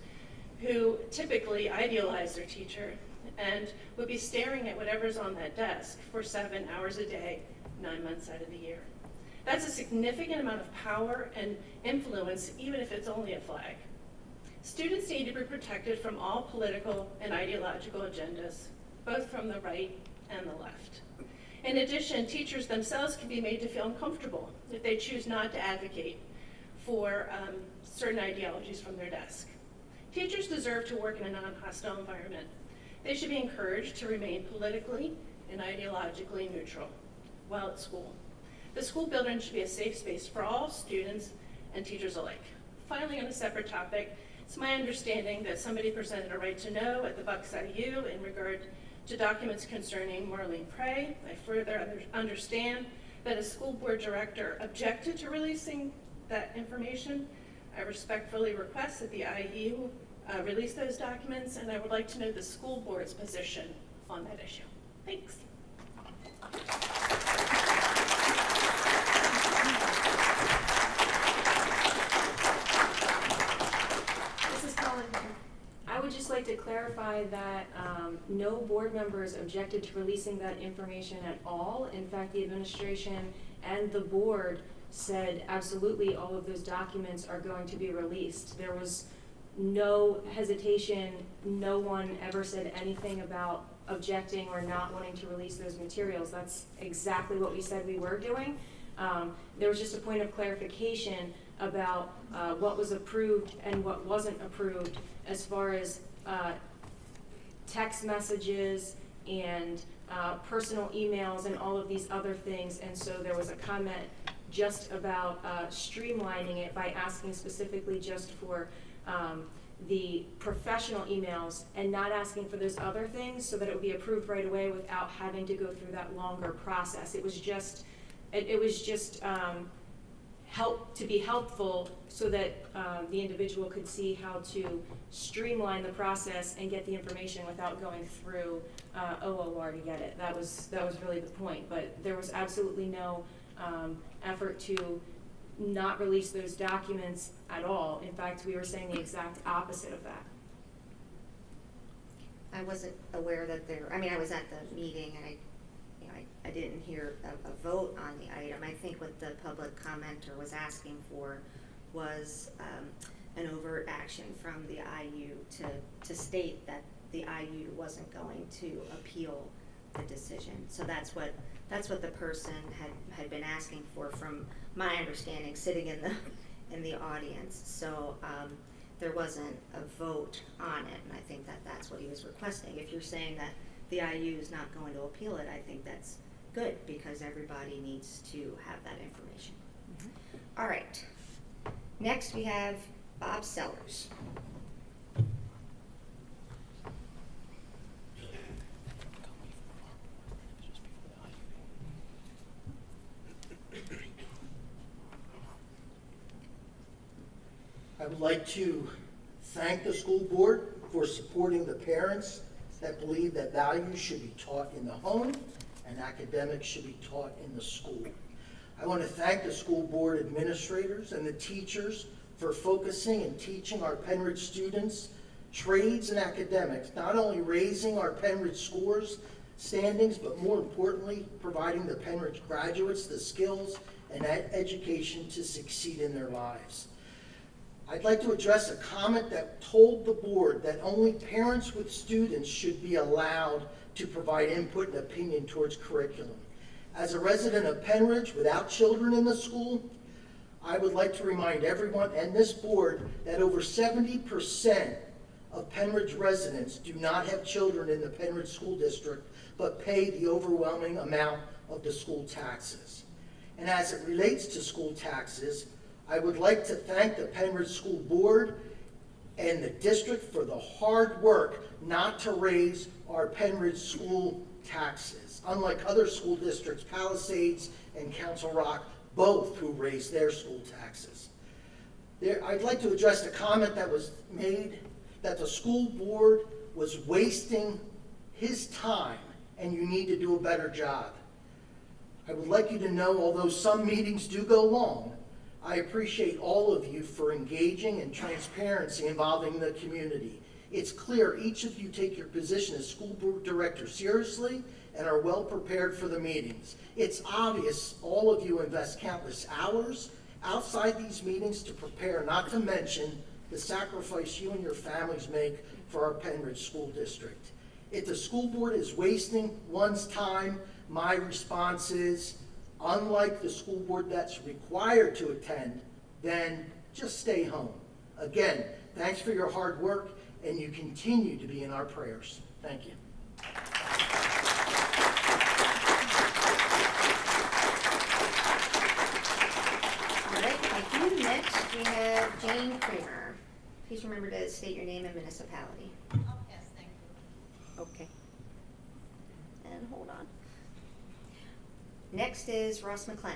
E: who typically idealize their teacher and would be staring at whatever's on that desk for 7 hours a day, 9 months out of the year. That's a significant amount of power and influence, even if it's only a flag. Students need to be protected from all political and ideological agendas, both from the right and the left. In addition, teachers themselves can be made to feel uncomfortable if they choose not to advocate for certain ideologies from their desk. Teachers deserve to work in a non-hostile environment. They should be encouraged to remain politically and ideologically neutral while at school. The school building should be a safe space for all students and teachers alike. Finally, on a separate topic, It's my understanding that somebody presented a right to know at the Bucks IU in regard to documents concerning Marlene Prey. I further understand that a school board director objected to releasing that information. I respectfully request that the IU release those documents, and I would like to know the school board's position on that issue. Thanks.
O: Mrs. Cullen, I would just like to clarify that no board members objected to releasing that information at all. In fact, the administration and the board said absolutely all of those documents are going to be released. There was no hesitation. No one ever said anything about objecting or not wanting to release those materials. That's exactly what we said we were doing. There was just a point of clarification about what was approved and what wasn't approved as far as text messages and personal emails and all of these other things. And so there was a comment just about streamlining it by asking specifically just for the professional emails and not asking for those other things so that it would be approved right away without having to go through that longer process. It was just help to be helpful so that the individual could see how to streamline the process and get the information without going through OOR to get it. That was really the point. But there was absolutely no effort to not release those documents at all. In fact, we were saying the exact opposite of that.
A: I wasn't aware that I was at the meeting and I didn't hear a vote on the item. I think what the public commenter was asking for was an overt action from the IU to state that the IU wasn't going to appeal the decision. So that's what the person had been asking for, from my understanding, sitting in the audience. So there wasn't a vote on it, and I think that's what he was requesting. If you're saying that the IU is not going to appeal it, I think that's good, because everybody needs to have that information. Mm-hmm. All right. Next we have Bob Sellers.
Q: I would like to thank the school board for supporting the parents that believe that values should be taught in the home and academics should be taught in the school. I want to thank the school board administrators and the teachers for focusing and teaching our Penridge students trades and academics, not only raising our Penridge scores, standings, but more importantly, providing the Penridge graduates the skills and education to succeed in their lives. I'd like to address a comment that told the board that only parents with students should be allowed to provide input and opinion towards curriculum. As a resident of Penridge without children in the school, I would like to remind everyone and this board that over 70% of Penridge residents do not have children in the Penridge School District, but pay the overwhelming amount of the school taxes. And as it relates to school taxes, I would like to thank the Penridge School Board and the district for the hard work not to raise our Penridge school taxes. Unlike other school districts, Palisades and Council Rock, both who raised their school taxes. I'd like to address the comment that was made that the school board was wasting his time and you need to do a better job. I would like you to know, although some meetings do go long, I appreciate all of you for engaging in transparency involving the community. It's clear each of you take your position as school board director seriously and are well prepared for the meetings. It's obvious all of you invest countless hours outside these meetings to prepare, not to mention the sacrifice you and your families make for our Penridge School District. If the school board is wasting one's time, my response is, unlike the school board that's required to attend, then just stay home. Again, thanks for your hard work, and you continue to be in our prayers. Thank you.
A: All right, thank you. Next, we have Jane Kramer, Please remember to state your name and municipality.
H: Yes, thank you.
A: Okay. And hold on. Next is Ross McLennan.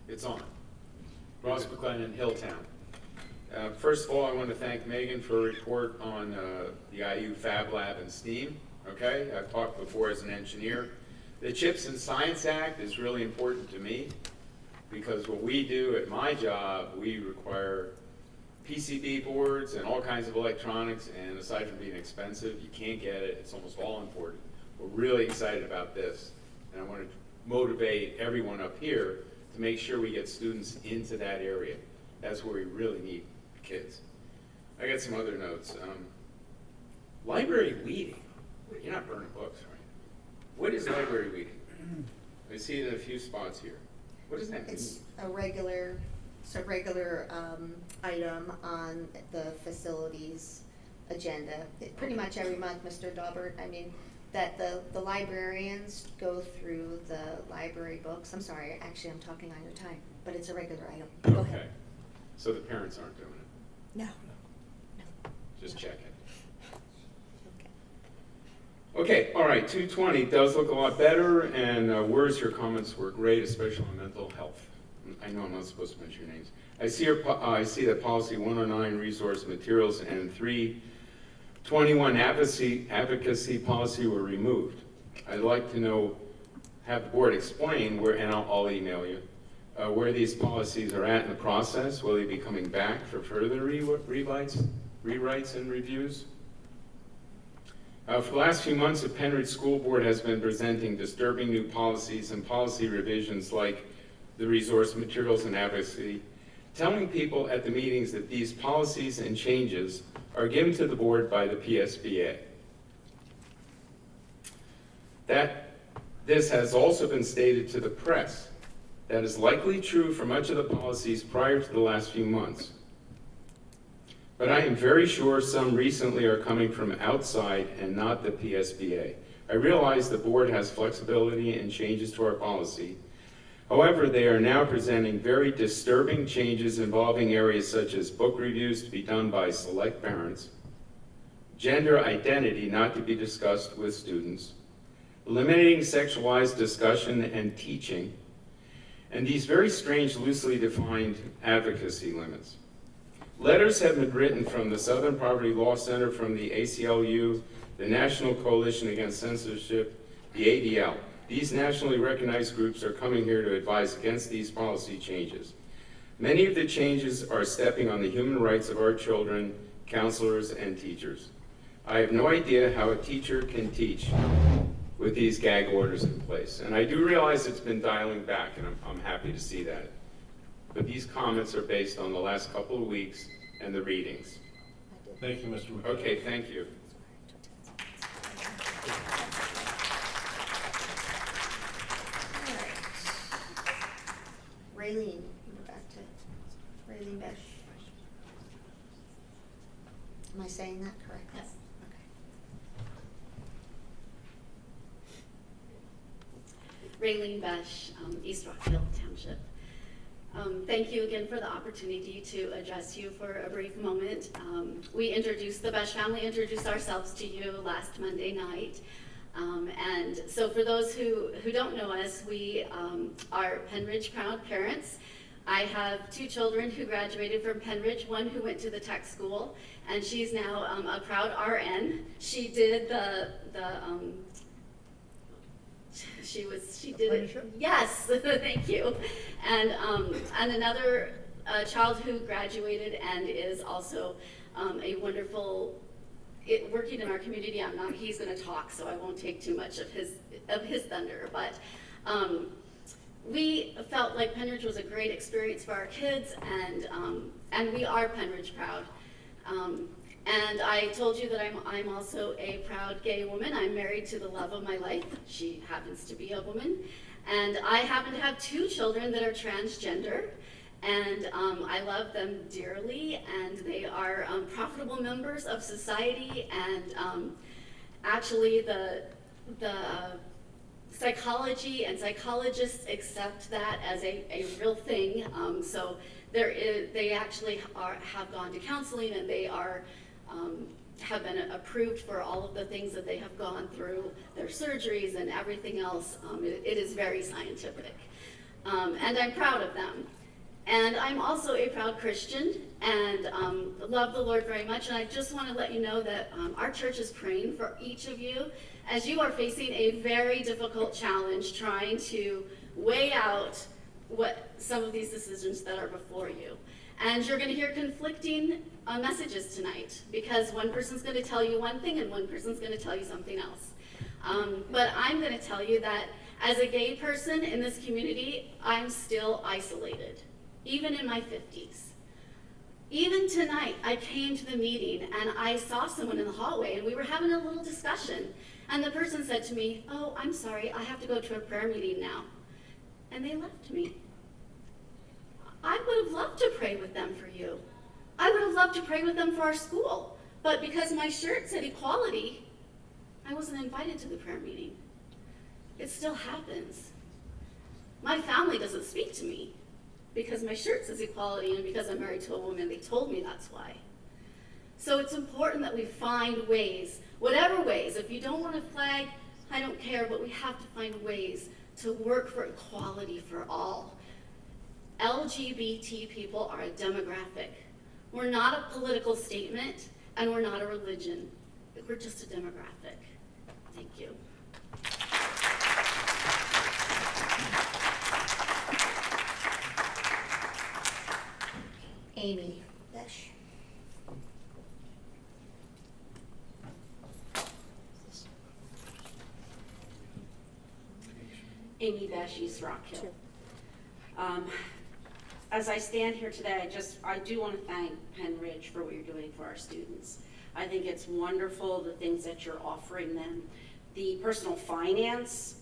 R: It's on. Ross McLennan, Hilltown. First of all, I want to thank Megan for a report on the IU Fab Lab and STEAM. Okay, I've talked before as an engineer. The CHIPS and Science Act is really important to me because what we do at my job, we require PCB boards and all kinds of electronics, and aside from being expensive, you can't get it. It's almost all imported. We're really excited about this, and I want to motivate everyone up here to make sure we get students into that area. That's where we really need kids. I got some other notes. Library weeding. You're not burning books, right? What is library weeding? I see it in a few spots here. What does that mean?
A: It's a regular item on the facilities agenda. Pretty much every month, Mr. Daubert, I mean, that the librarians go through the library books. I'm sorry, actually, I'm talking on your time, but it's a regular item. Go
R: Okay.
A: ahead.
R: So the parents aren't doing it?
A: No.
R: Just checking. Okay, all right, 220 does look a lot better, and words, your comments were great, especially on mental health. I know I'm not supposed to mention your names. I see that policy 109, resource materials, and 321, advocacy policy were removed. I'd like to have the board explain where, and I'll email you, where these policies are at in the process. Will they be coming back for further rewrites and reviews? For the last few months, the Penridge School Board has been presenting disturbing new policies and policy revisions like the resource materials and advocacy, telling people at the meetings that these policies and changes are given to the board by the PSBA. This has also been stated to the press. That is likely true for much of the policies prior to the last few months. But I am very sure some recently are coming from outside and not the PSBA. I realize the board has flexibility and changes to our policy. However, they are now presenting very disturbing changes involving areas such as book reviews to be done by select parents, gender identity not to be discussed with students, eliminating sexualized discussion and teaching, and these very strange loosely defined advocacy limits. Letters have been written from the Southern Poverty Law Center, from the ACLU, the National Coalition Against Censorship, the ADL. These nationally recognized groups are coming here to advise against these policy changes. Many of the changes are stepping on the human rights of our children, counselors, and teachers. I have no idea how a teacher can teach with these gag orders in place. And I do realize it's been dialing back, and I'm happy to see that. But these comments are based on the last couple of weeks and the readings.
F: Thank you, Mr. McCullough.
R: Okay, thank you.
A: Raylene, we're back to Raylene Besh. Am I saying that correctly?
H: Yes.
A: Okay.
S: Raylene Besh, East Rockville Township. Thank you again for the opportunity to address you for a brief moment. The Besh family introduced ourselves to you last Monday night. And so for those who don't know us, we are Penridge proud parents. I have two children who graduated from Penridge, one who went to the tech school, and she's now a proud RN. She did she did it. Yes, thank you. And another child who graduated and is also a wonderful, working in our community. He's going to talk, so I won't take too much of his thunder. But we felt like Penridge was a great experience for our kids, and we are Penridge proud. And I told you that I'm also a proud gay woman. I'm married to the love of my life. She happens to be a woman. And I happen to have two children that are transgender. and I love them dearly, and they are profitable members of society, and actually the psychology and psychologists accept that as a real thing. So they actually have gone to counseling, and they are have been approved for all of the things that they have gone through, their surgeries and everything else. It is very scientific, and I'm proud of them. And I'm also a proud Christian, and love the Lord very much. And I just want to let you know that our church is praying for each of you as you are facing a very difficult challenge trying to weigh out what some of these decisions that are before you. And you're going to hear conflicting messages tonight, because one person's going to tell you one thing and one person's going to tell you something else. But I'm going to tell you that as a gay person in this community, I'm still isolated, even in my 50s. Even tonight, I came to the meeting and I saw someone in the hallway and we were having a little discussion. And the person said to me, "Oh, I'm sorry, I have to go to a prayer meeting now." And they left me. I would have loved to pray with them for you. I would have loved to pray with them for our school. But because my shirt said equality, I wasn't invited to the prayer meeting. It still happens. My family doesn't speak to me because my shirt says equality, and because I'm married to a woman, they told me that's why. So it's important that we find ways, whatever ways. If you don't want a flag, I don't care, but we have to find ways to work for equality for all. LGBT people are a demographic. We're not a political statement, and we're not a religion. We're just a demographic. Thank you.
A: Amy Besh.
T: Amy Besh, East Rock Hill. As I stand here today, I do want to thank Penn Ridge for what you're doing for our students. I think it's wonderful, the things that you're offering them. The personal finance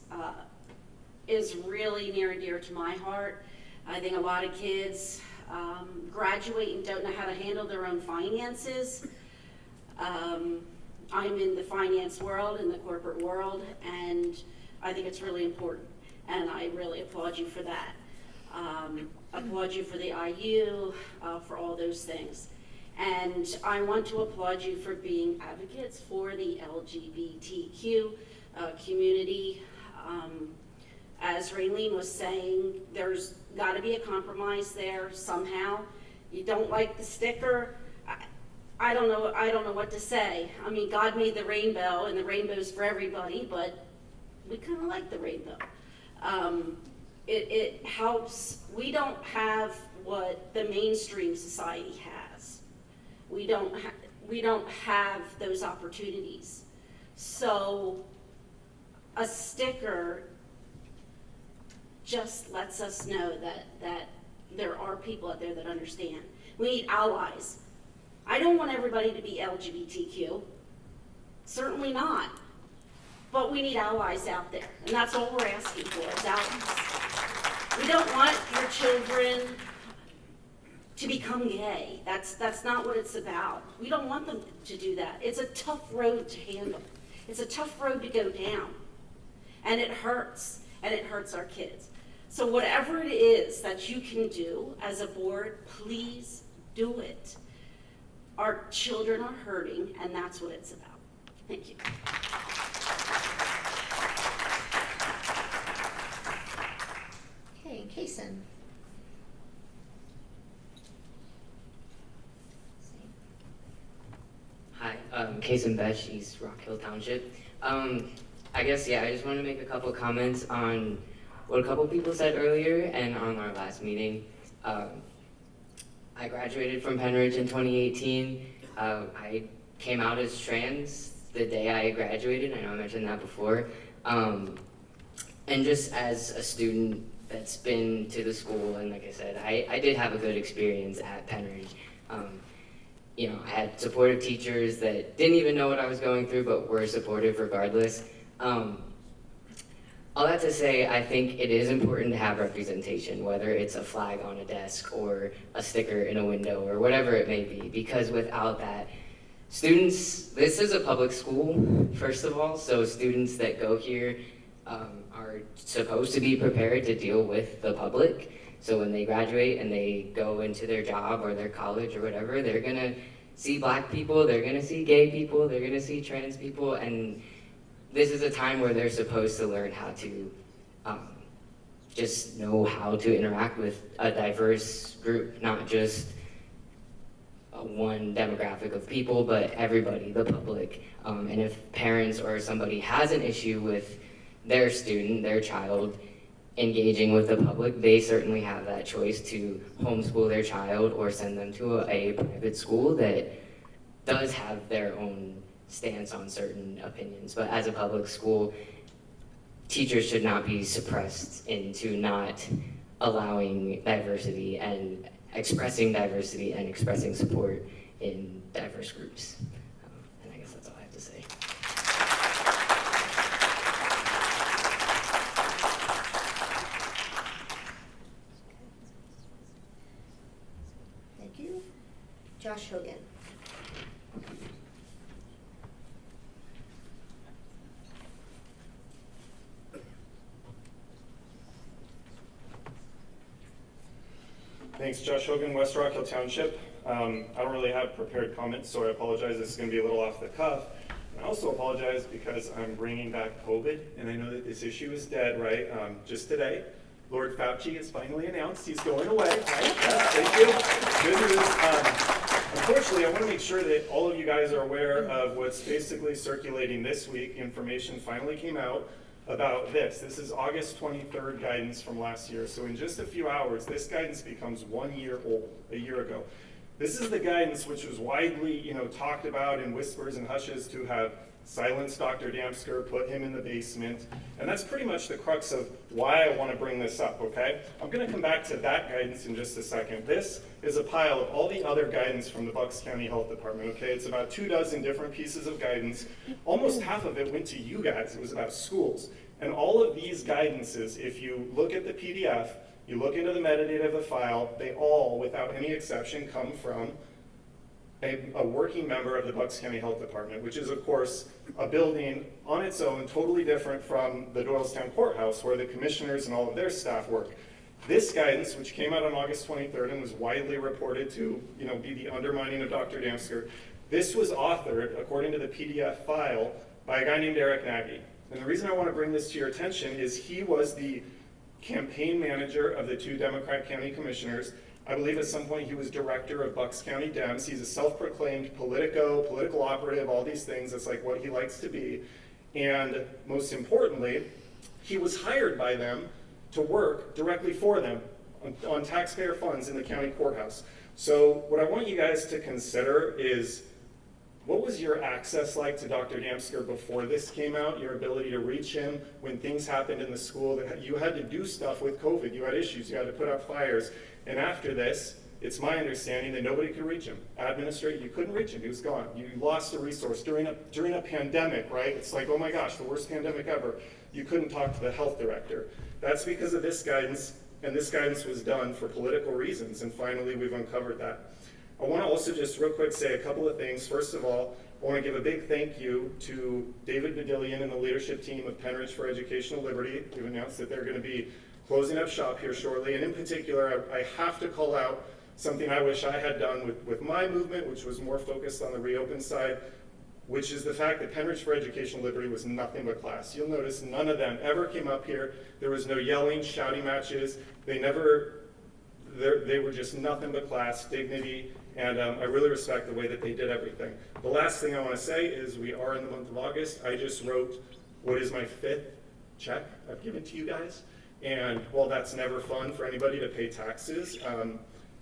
T: is really near and dear to my heart. I think a lot of kids graduate and don't know how to handle their own finances. I'm in the finance world, in the corporate world, and I think it's really important. And I really applaud you for that. Applaud you for the IU, for all those things. And I want to applaud you for being advocates for the LGBTQ community. As Raylene was saying, there's got to be a compromise there somehow. You don't like the sticker, I don't know what to say. I mean, God made the rainbow, and the rainbow's for everybody, but we kind of like the rainbow. It helps. We don't have what the mainstream society has. We don't have those opportunities. So a sticker just lets us know that there are people out there that understand. We need allies. I don't want everybody to be LGBTQ. Certainly not. But we need allies out there, and that's all we're asking for, is allies. We don't want your children to become gay. That's not what it's about. We don't want them to do that. It's a tough road to handle. It's a tough road to go down. And it hurts our kids. So whatever it is that you can do as a board, please do it. Our children are hurting, and that's what it's about. Thank you.
A: Okay, Kaysen.
U: Hi, Kaysen Besh, East Rock Hill Township. I guess, I just want to make a couple comments on what a couple people said earlier and on our last meeting. I graduated from Penn Ridge in 2018. I came out as trans the day I graduated. I know I mentioned that before. And just as a student that's been to the school, and like I said, I did have a good experience at Penn Ridge. I had supportive teachers that didn't even know what I was going through, but were supportive regardless. All that to say, I think it is important to have representation, whether it's a flag on a desk or a sticker in a window or whatever it may be, because without that, students, this is a public school, first of all, so students that go here are supposed to be prepared to deal with the public. So when they graduate and they go into their job or their college or whatever, they're gonna see black people, they're gonna see gay people, they're gonna see trans people, and this is a time where they're supposed to learn how to just know how to interact with a diverse group, not just one demographic of people, but everybody, the public. And if parents or somebody has an issue with their student, their child, engaging with the public, they certainly have that choice to homeschool their child or send them to a private school that does have their own stance on certain opinions. But as a public school, teachers should not be suppressed into not allowing diversity and expressing support in diverse groups. And I guess that's all I have to say.
A: Thank you. Josh Hogan.
G: Thanks, Josh Hogan, West Rock Hill Township. I don't really have prepared comments, so I apologize. This is going to be a little off the cuff. And I also apologize because I'm bringing back COVID, and I know that this issue is dead, right? Just today, Lord Fauci has finally announced he's going away. Right? Yes, thank you. Good news. Unfortunately, I want to make sure that all of you guys are aware of what's basically circulating this week. Information finally came out about this. This is August 23rd guidance from last year. So in just a few hours, this guidance becomes 1 year old, a year ago. This is the guidance which was widely, talked about in whispers and hushes to have silenced Dr. Damsker, put him in the basement. And that's pretty much the crux of why I want to bring this up, okay? I'm going to come back to that guidance in just a second. This is a pile of all the other guidance from the Bucks County Health Department, okay? It's about 24 different pieces of guidance. Almost half of it went to you guys. It was about schools. And all of these guidances, if you look at the PDF, you look into the metadata of the file, they all, without any exception, come from a working member of the Bucks County Health Department, which is, of course, a building on its own, totally different from the Doylestown Courthouse, where the commissioners and all of their staff work. This guidance, which came out on August 23rd and was widely reported to, be the undermining of Dr. Damsker, this was authored, according to the PDF file, by a guy named Eric Nagy. And the reason I want to bring this to your attention is he was the campaign manager of the 2 Democrat county commissioners. I believe at some point he was director of Bucks County Dems. He's a self-proclaimed political operative, all these things. That's like what he likes to be. And most importantly, he was hired by them to work directly for them on taxpayer funds in the county courthouse. So what I want you guys to consider is, what was your access like to Dr. Damsker before this came out, your ability to reach him when things happened in the school? That you had to do stuff with COVID, you had issues, you had to put out fires. And after this, it's my understanding that nobody could reach him. Administrator, you couldn't reach him, he was gone. You lost a resource during a pandemic, right? It's like, oh my gosh, the worst pandemic ever. You couldn't talk to the health director. That's because of this guidance, and this guidance was done for political reasons, and finally we've uncovered that. I want to also just real quick say a couple of things. First of all, I want to give a big thank you to David Bedillion and the leadership team of Penridge for Educational Liberty. We've announced that they're going to be closing up shop here shortly, and in particular, I have to call out something I wish I had done with my movement, which was more focused on the reopen side, which is the fact that Penridge for Educational Liberty was nothing but class. You'll notice none of them ever came up here. There was no yelling, shouting matches. They were just nothing but class, dignity, and I really respect the way that they did everything. The last thing I want to say is we are in the month of August. I just wrote what is my 5th check I've given to you guys. And while that's never fun for anybody to pay taxes,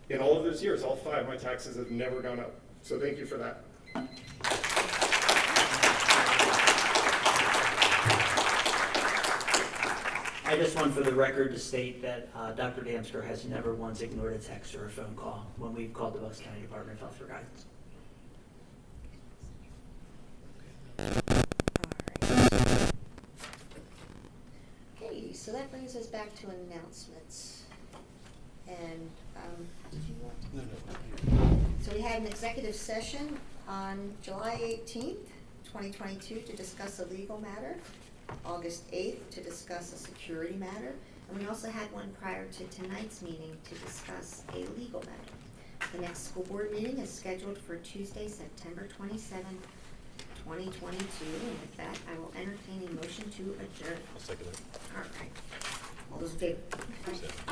G: in all of those years, all 5, my taxes have never gone up. So thank you for that.
K: I just want for the record to state that Dr. Damsker has never once ignored a text or a phone call when we've called the Bucks County Department of Health for guidance.
A: Okay. that brings us back to announcements. And, did you want to?
D: No,
A: So we had an executive session on July 18th, 2022 to discuss a legal matter, August 8th to discuss a security matter, and we also had one prior to tonight's meeting to discuss a legal matter. The next school board meeting is scheduled for Tuesday, September 27th, 2022, and with that, I will entertain a motion to adjourn.
D: I'll second that.
A: All right. All those in favor?